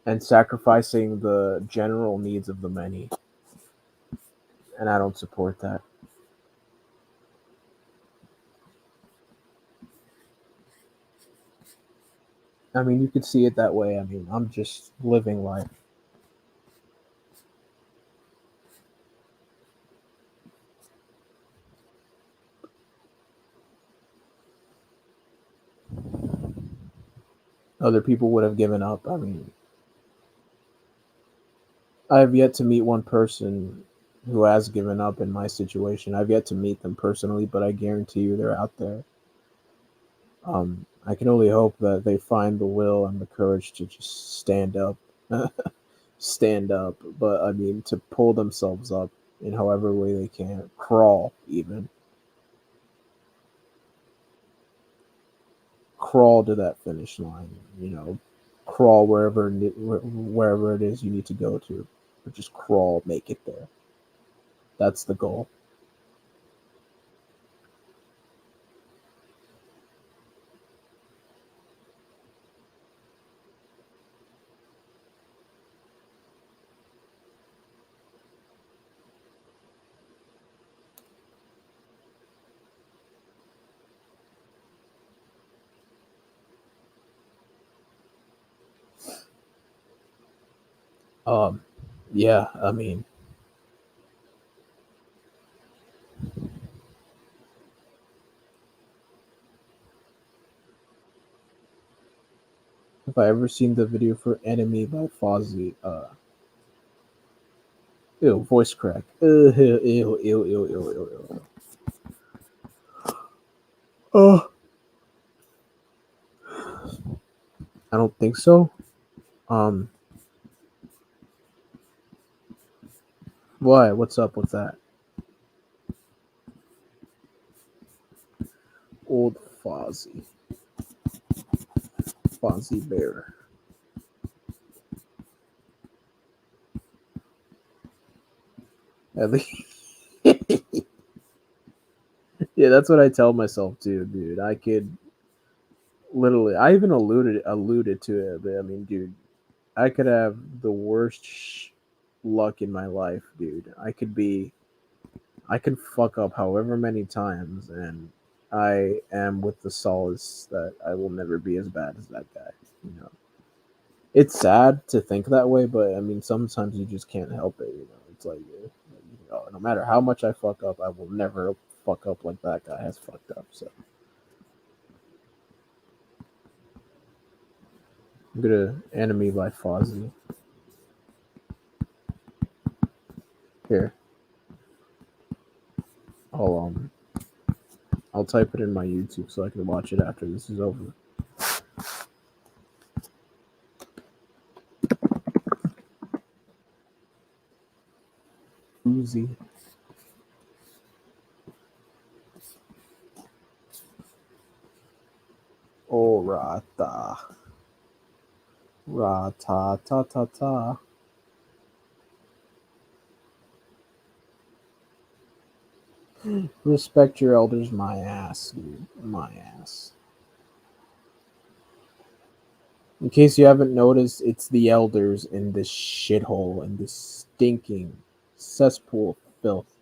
and sacrificing the general needs of the many. And I don't support that. I mean, you could see it that way. I mean, I'm just living life. Other people would have given up. I mean, I have yet to meet one person who has given up in my situation. I've yet to meet them personally, but I guarantee you they're out there. I can only hope that they find the will and the courage to just stand up, stand up. But I mean, to pull themselves up in however way they can, crawl even, crawl to that finish line. You know, crawl wherever it is you need to go to, but just crawl, make it there. That's the goal. Um, yeah, I mean, have I ever seen the video for "Enemy" by Fozzy? Ew, voice crack. Ew, ew, ew, ew, ew, ew, ew. Oh, I don't think so. Um, why? What's up with that? Old Fozzy, Fozzy Bear. At least, yeah, that's what I tell myself too, dude. I could literally, I even alluded to it, but I mean, dude, I could have the worst luck in my life, dude. I can fuck up however many times, and I am with the solace that I will never be as bad as that guy. You know, it's sad to think that way, but I mean, sometimes you just can't help it. You know, it's like, no matter how much I fuck up, I will never fuck up like that guy has fucked up. So I'm gonna Enemy by Fozzy. Here, I'll I'll type it in my YouTube so I can watch it after this is over. Uzi. Oh, rata. Rata ta ta ta. Respect your elders, my ass, dude. My ass. In case you haven't noticed, it's the elders in this shithole, in this stinking cesspool of filth.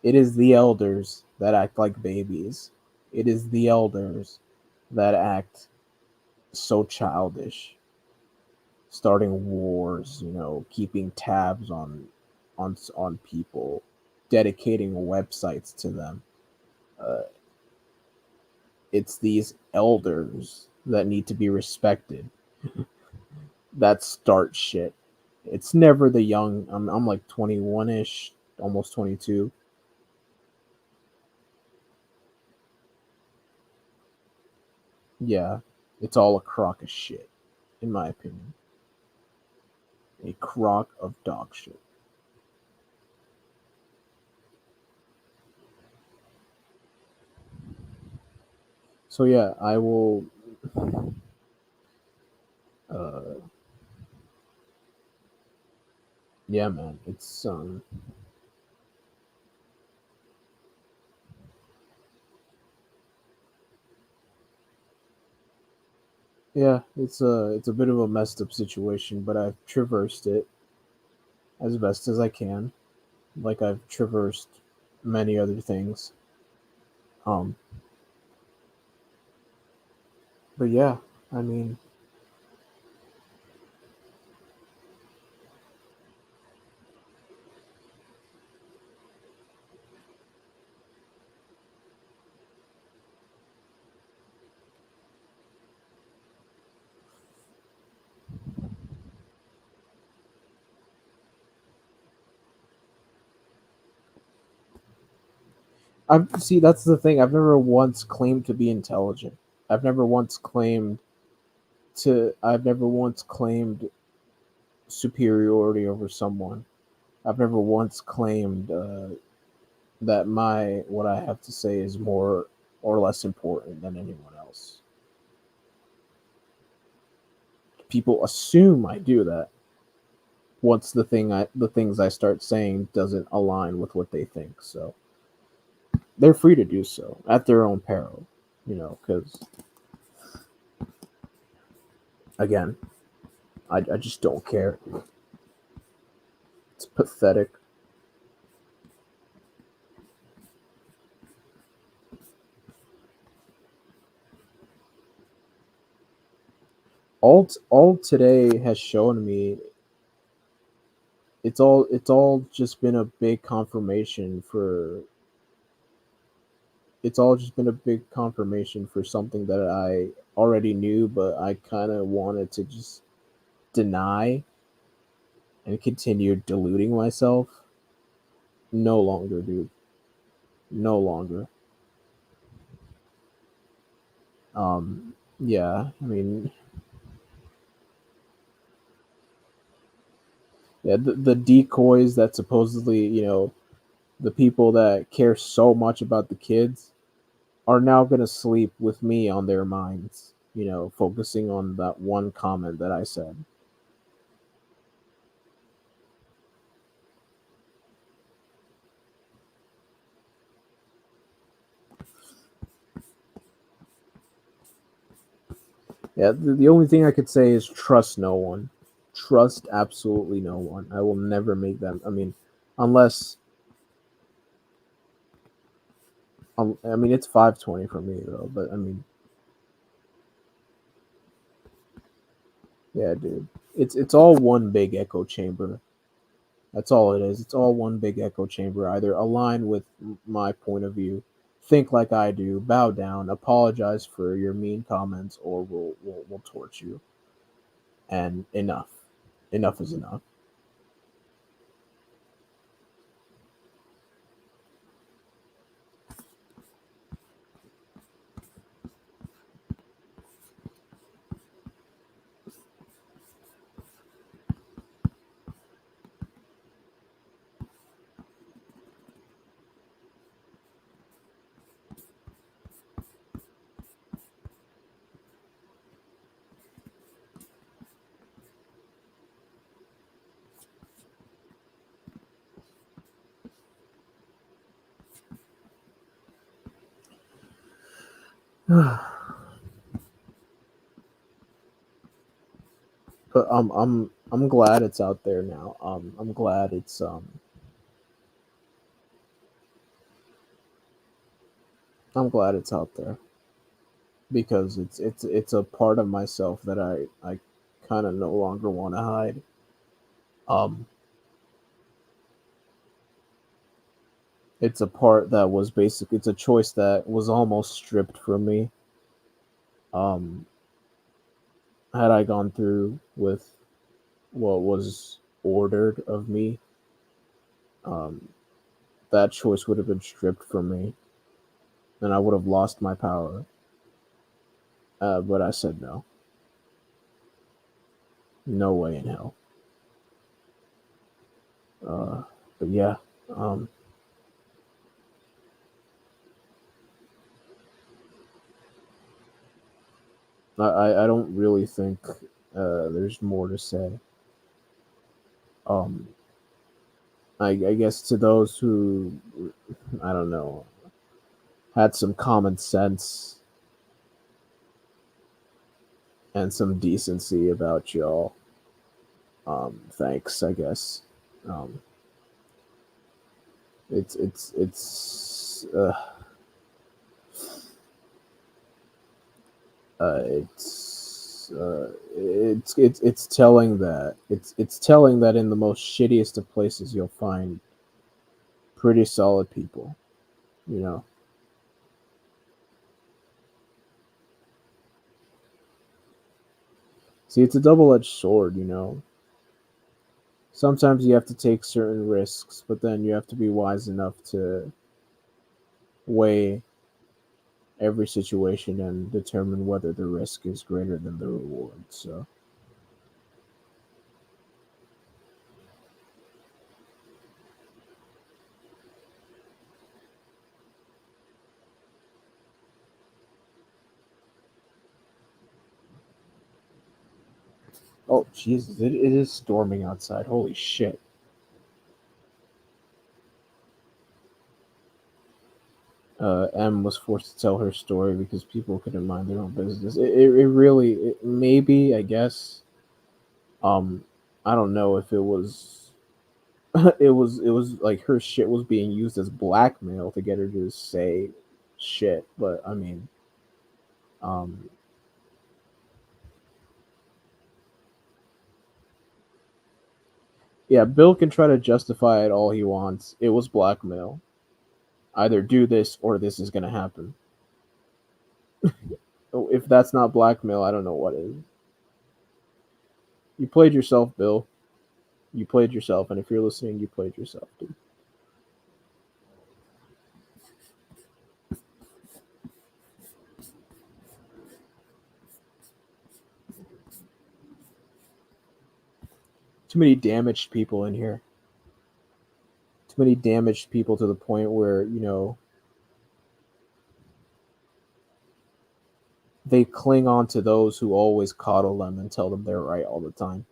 It is the elders that act like babies. It is the elders that act so childish, starting wars, keeping tabs on people, dedicating websites to them. Uh, it's these elders that need to be respected that start shit. It's never the young. I'm like 21 ish, almost 22. Yeah, it's all a crock of shit, in my opinion. A crock of dog shit. So yeah, I will. Uh, yeah, man, it's yeah, it's a bit of a messed up situation, but I've traversed it as best as I can, like I've traversed many other things. Um, But yeah, I mean, I see. That's the thing. I've never once claimed to be intelligent. I've never once claimed I've never once claimed superiority over someone. I've never once claimed that my what I have to say is more or less important than anyone else. People assume I do that once the things I start saying doesn't align with what they think. So they're free to do so at their own peril, because again, I just don't care. It's pathetic. All today has shown me it's all just been a big confirmation for it's all just been a big confirmation for something that I already knew, but I kind of wanted to just deny and continue deluding myself. No longer, dude. No longer. Yeah, I mean, yeah, the decoys that supposedly, the people that care so much about the kids are now going to sleep with me on their minds, focusing on that one comment that I said. Yeah, the only thing I could say is trust no one. Trust absolutely no one. I will never make them. I mean, unless I mean it's 5:20 for me though. But I mean, yeah, dude, it's all one big echo chamber. That's all it is. It's all one big echo chamber. Either align with my point of view, think like I do, bow down, apologize for your mean comments, or we'll torch you. And enough. Enough is enough. But I'm glad it's out there now. I'm glad it's out there because it's a part of myself that I kind of no longer want to hide. Um, it's a part that was basic. It's a choice that was almost stripped from me. Um, had I gone through with what was ordered of me, um, that choice would have been stripped from me, and I would have lost my power. But I said no, no way in hell. Uh, but yeah, um, I don't really think there's more to say. Um, I guess to those who I don't know had some common sense and some decency about y'all. Thanks, I guess. Um, it's It's telling that it's telling that in the most shittiest of places you'll find pretty solid people. You know, see, it's a double edged sword. You know, sometimes you have to take certain risks, but then you have to be wise enough to weigh every situation and determine whether the risk is greater than the reward. So, oh Jesus, it is storming outside. Holy shit. M was forced to tell her story because people couldn't mind their own business. It really, maybe, I guess. Um, I don't know if it was, it was like her shit was being used as blackmail to get her to say shit. But I mean, um, yeah, Bill can try to justify it all he wants. It was blackmail. Either do this or this is gonna happen. If that's not blackmail, I don't know what is. You played yourself, Bill. You played yourself, and if you're listening, you played yourself, dude. Too many damaged people in here. Too many damaged people to the point where, they cling on to those who always coddle them and tell them they're right all the time.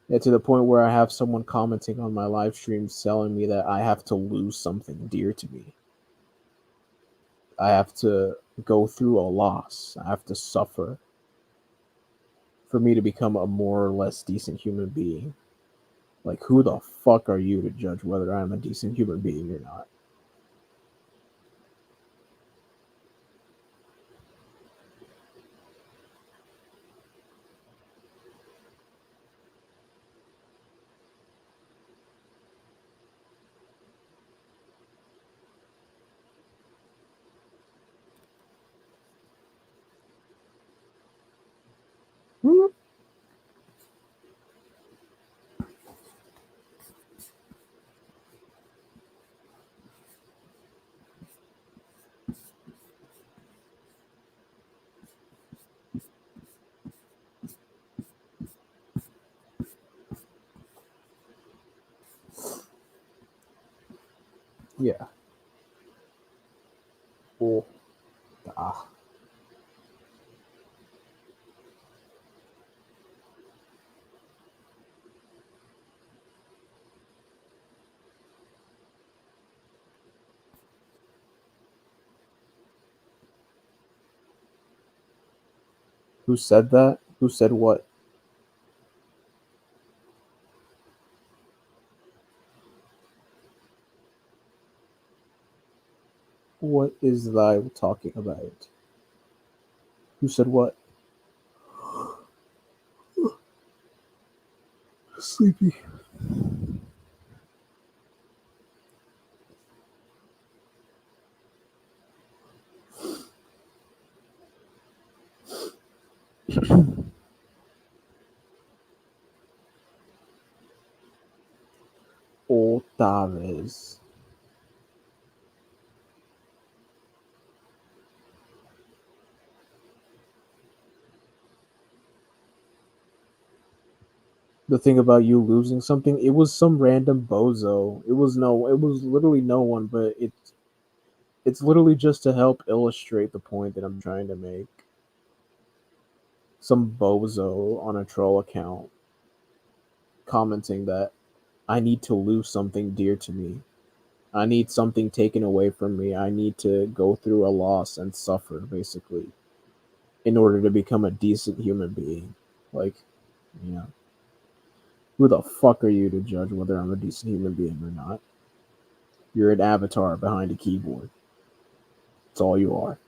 Yeah, to the point where I have someone commenting on my live streams telling me that I have to lose something dear to me. I have to go through a loss. I have to suffer for me to become a more or less decent human being. Like, who the fuck are you to judge whether I'm a decent human being or not? Yeah. Oh, ah. Who said that? Who said what? What is thou talking about? Who said what? Sleepy. Otaves. The thing about you losing something, it was some random bozo. It was literally no one, but it's literally just to help illustrate the point that I'm trying to make. Some bozo on a troll account commenting that I need to lose something dear to me. I need something taken away from me. I need to go through a loss and suffer, basically, in order to become a decent human being. Like, you know, who the fuck are you to judge whether I'm a decent human being or not? You're an avatar behind a keyboard. That's all you are.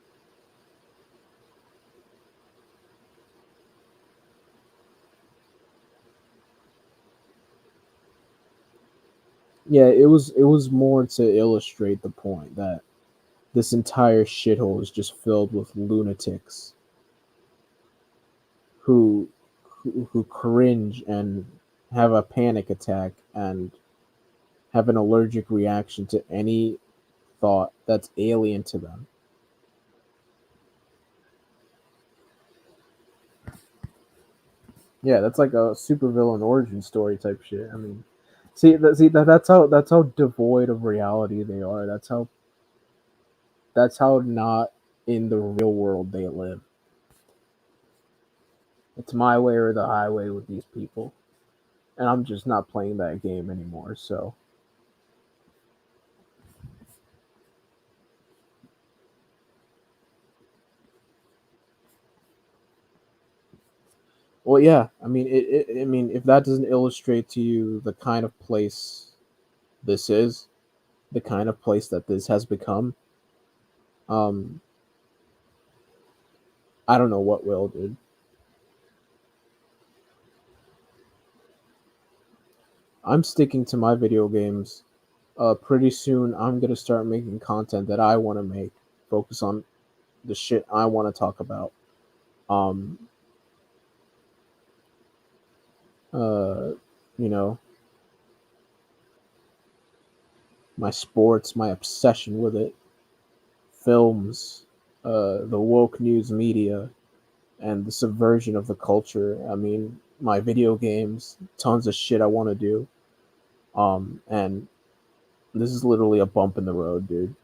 Yeah, it was more to illustrate the point that this entire shithole is just filled with lunatics who who cringe and have a panic attack and have an allergic reaction to any thought that's alien to them. Yeah, that's like a supervillain origin story type shit. I mean, that's how devoid of reality they are. That's how not in the real world they live. It's my way or the highway with these people, and I'm just not playing that game anymore. So, well, yeah. I mean, I mean, if that doesn't illustrate to you the kind of place this is, the kind of place that this has become, um, I don't know what will, dude. I'm sticking to my video games. Pretty soon, I'm gonna start making content that I want to make. Focus on the shit I want to talk about. Um, uh, you know, my sports, my obsession with it, films, the woke news media, and the subversion of the culture. I mean, my video games, tons of shit I want to do. And this is literally a bump in the road, dude.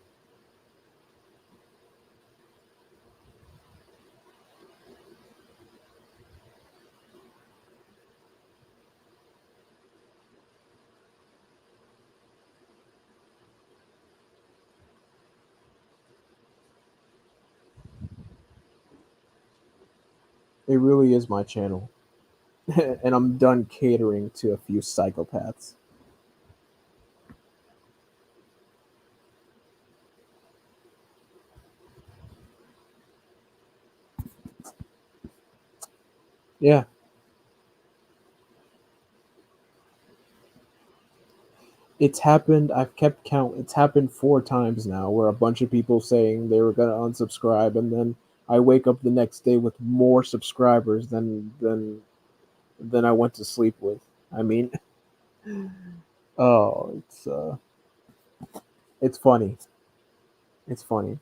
It really is my channel, and I'm done catering to a few psychopaths. Yeah, it's happened. I've kept count. It's happened 4 times now, where a bunch of people saying they were gonna unsubscribe, and then I wake up the next day with more subscribers than I went to sleep with. I mean, oh, it's funny. It's funny.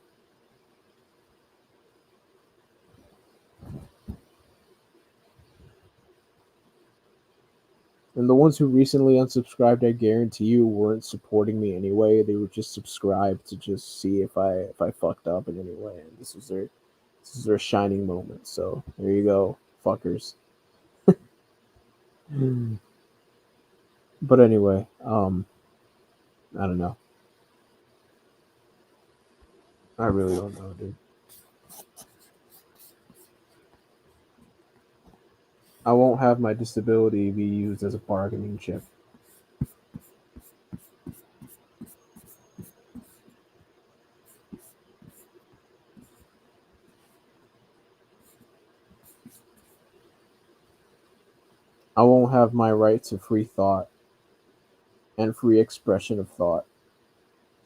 And the ones who recently unsubscribed, I guarantee you, weren't supporting me anyway. They were just subscribed to just see if I fucked up in any way. And this is their shining moment. So there you go, fuckers. But anyway, I don't know. I really don't know, dude. I won't have my disability be used as a bargaining chip. I won't have my right to free thought and free expression of thought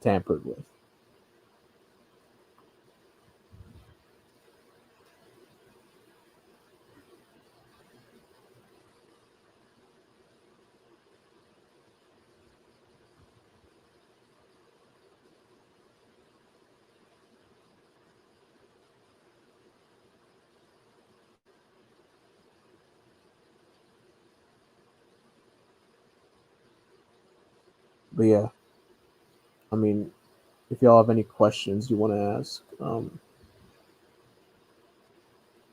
tampered with. But yeah, I mean, if y'all have any questions you want to ask,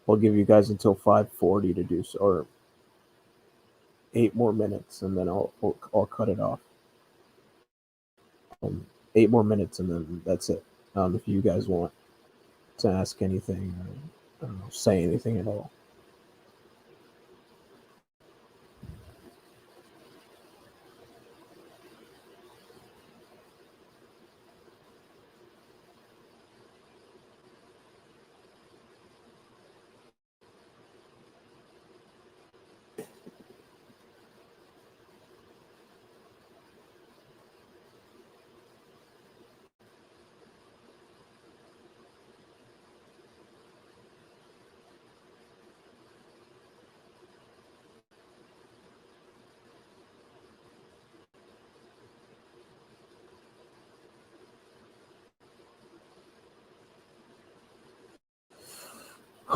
I'll give you guys until 5:40 to do so, or 8 more minutes, and then I'll cut it off. 8 more minutes, and then that's it. If you guys want to ask anything, or I don't know, say anything at all.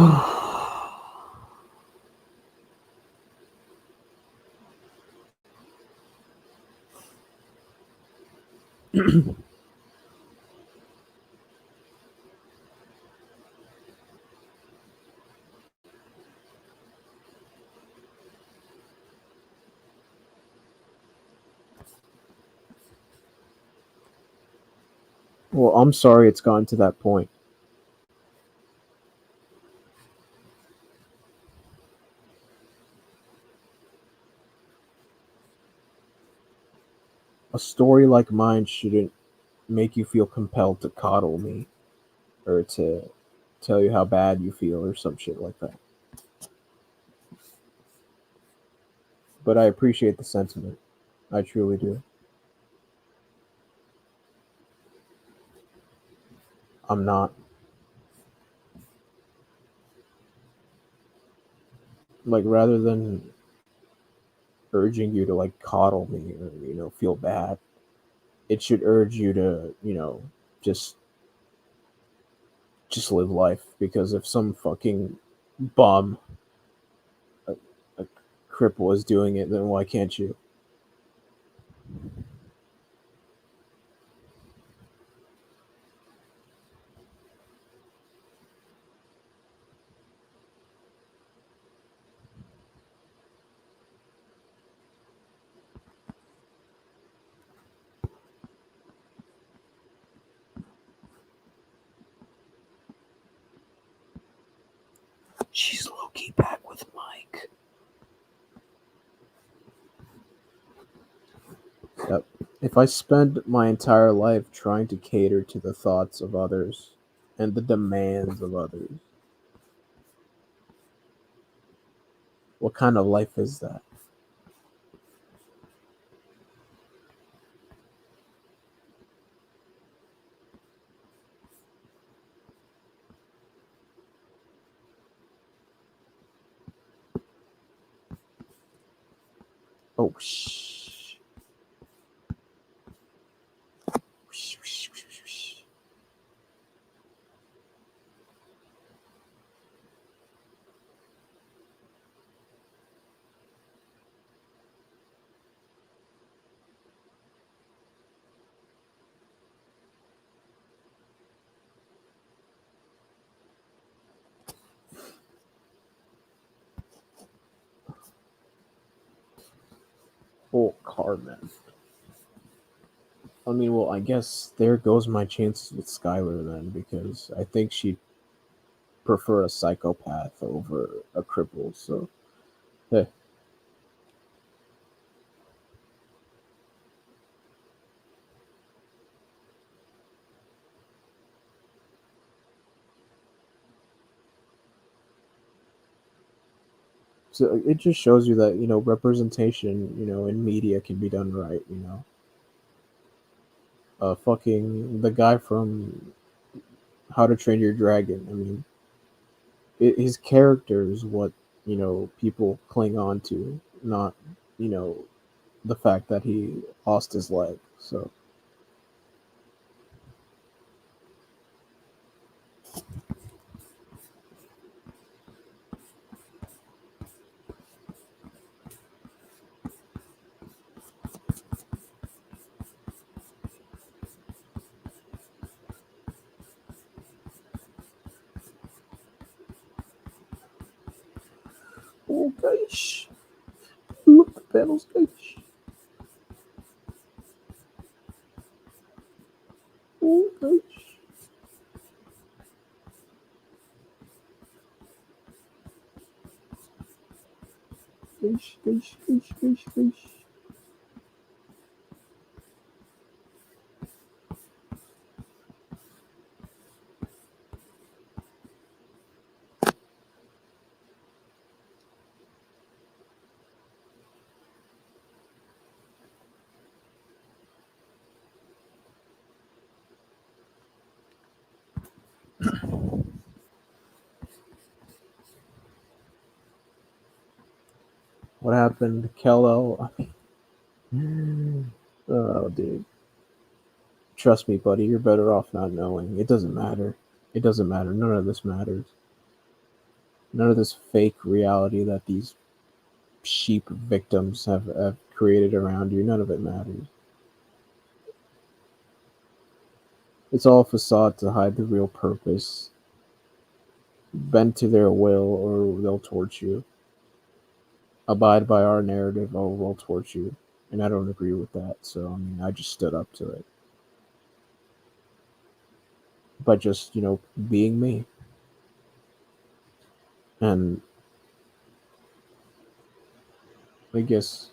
Well, I'm sorry it's gotten to that point. A story like mine shouldn't make you feel compelled to coddle me or to tell you how bad you feel or some shit like that. But I appreciate the sentiment. I truly do. I'm not. Like, rather than urging you to like coddle me or feel bad, it should urge you to just just live life. Because if some fucking bum, a, a cripple, is doing it, then why can't you? She's low key back with Mike. Yep. If I spend my entire life trying to cater to the thoughts of others and the demands of others, what kind of life is that? Oh, shh. Oh, Carmen. I mean, well, I guess there goes my chances with Skylar then, because I think she'd prefer a psychopath over a cripple. So, hey, so it just shows you that representation, in media can be done right. Fucking the guy from How to Train Your Dragon. I mean, his character is what people cling on to, not you know the fact that he lost his leg. So oh gosh, look the pedals, gosh, oh gosh, gosh, gosh, gosh, gosh, gosh. What happened, Kello? Oh, dude. Trust me, buddy. You're better off not knowing. It doesn't matter. It doesn't matter. None of this matters. None of this fake reality that these sheep victims have created around you. None of it matters. It's all a facade to hide the real purpose. Bend to their will or they'll torch you. Abide by our narrative or we'll torch you. And I don't agree with that. So, I mean, I just stood up to it. By just, being me. And I guess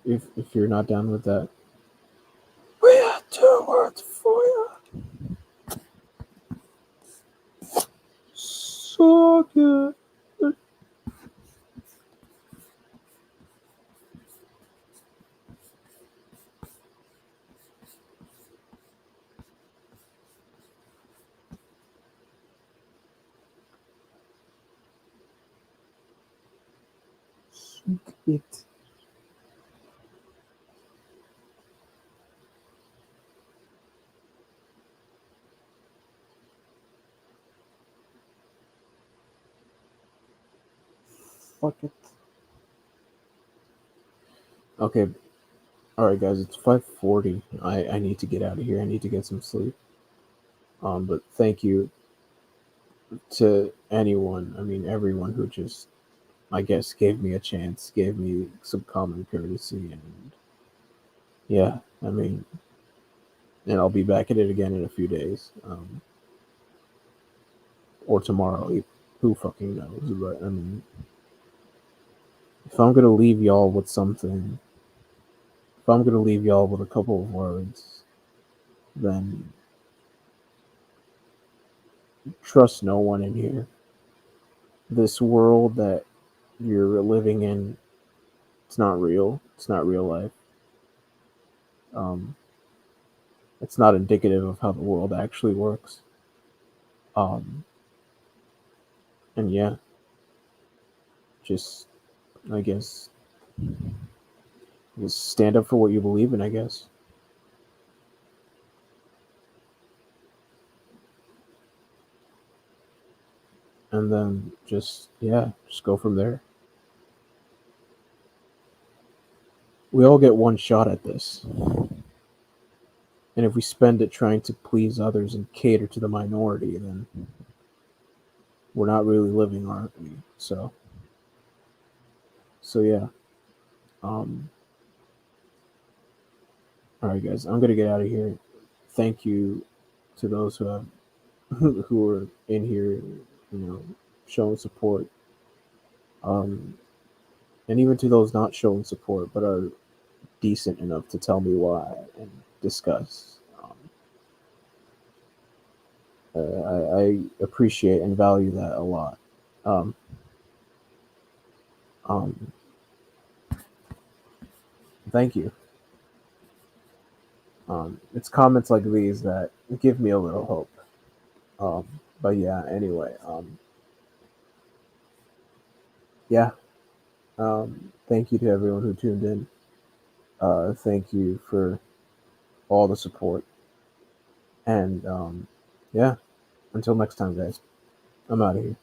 if you're not down with that, we have two words for you. So good. It. Fuck it. Okay. All right, guys. It's 5:40. I need to get out of here. I need to get some sleep. But thank you to anyone. I mean, everyone who just, I guess, gave me a chance, gave me some common courtesy, and yeah. I mean, and I'll be back at it again in a few days, or tomorrow. Who fucking knows? But I mean, if I'm gonna leave y'all with something, if I'm gonna leave y'all with a couple of words, then trust no one in here. This world that you're living in, it's not real. It's not real life. Um, it's not indicative of how the world actually works. Um, and yeah, just I guess just stand up for what you believe in. I guess, and then just go from there. We all get one shot at this, and if we spend it trying to please others and cater to the minority, then we're not really living, are we? So yeah. Um, all right, guys, I'm gonna get out of here. Thank you to those who have who are in here, showing support, um, and even to those not showing support but are decent enough to tell me why and discuss. I appreciate and value that a lot. Um, um, Thank you. It's comments like these that give me a little hope. But yeah, anyway, yeah. Thank you to everyone who tuned in. Thank you for all the support. And yeah, until next time, guys, I'm out of here.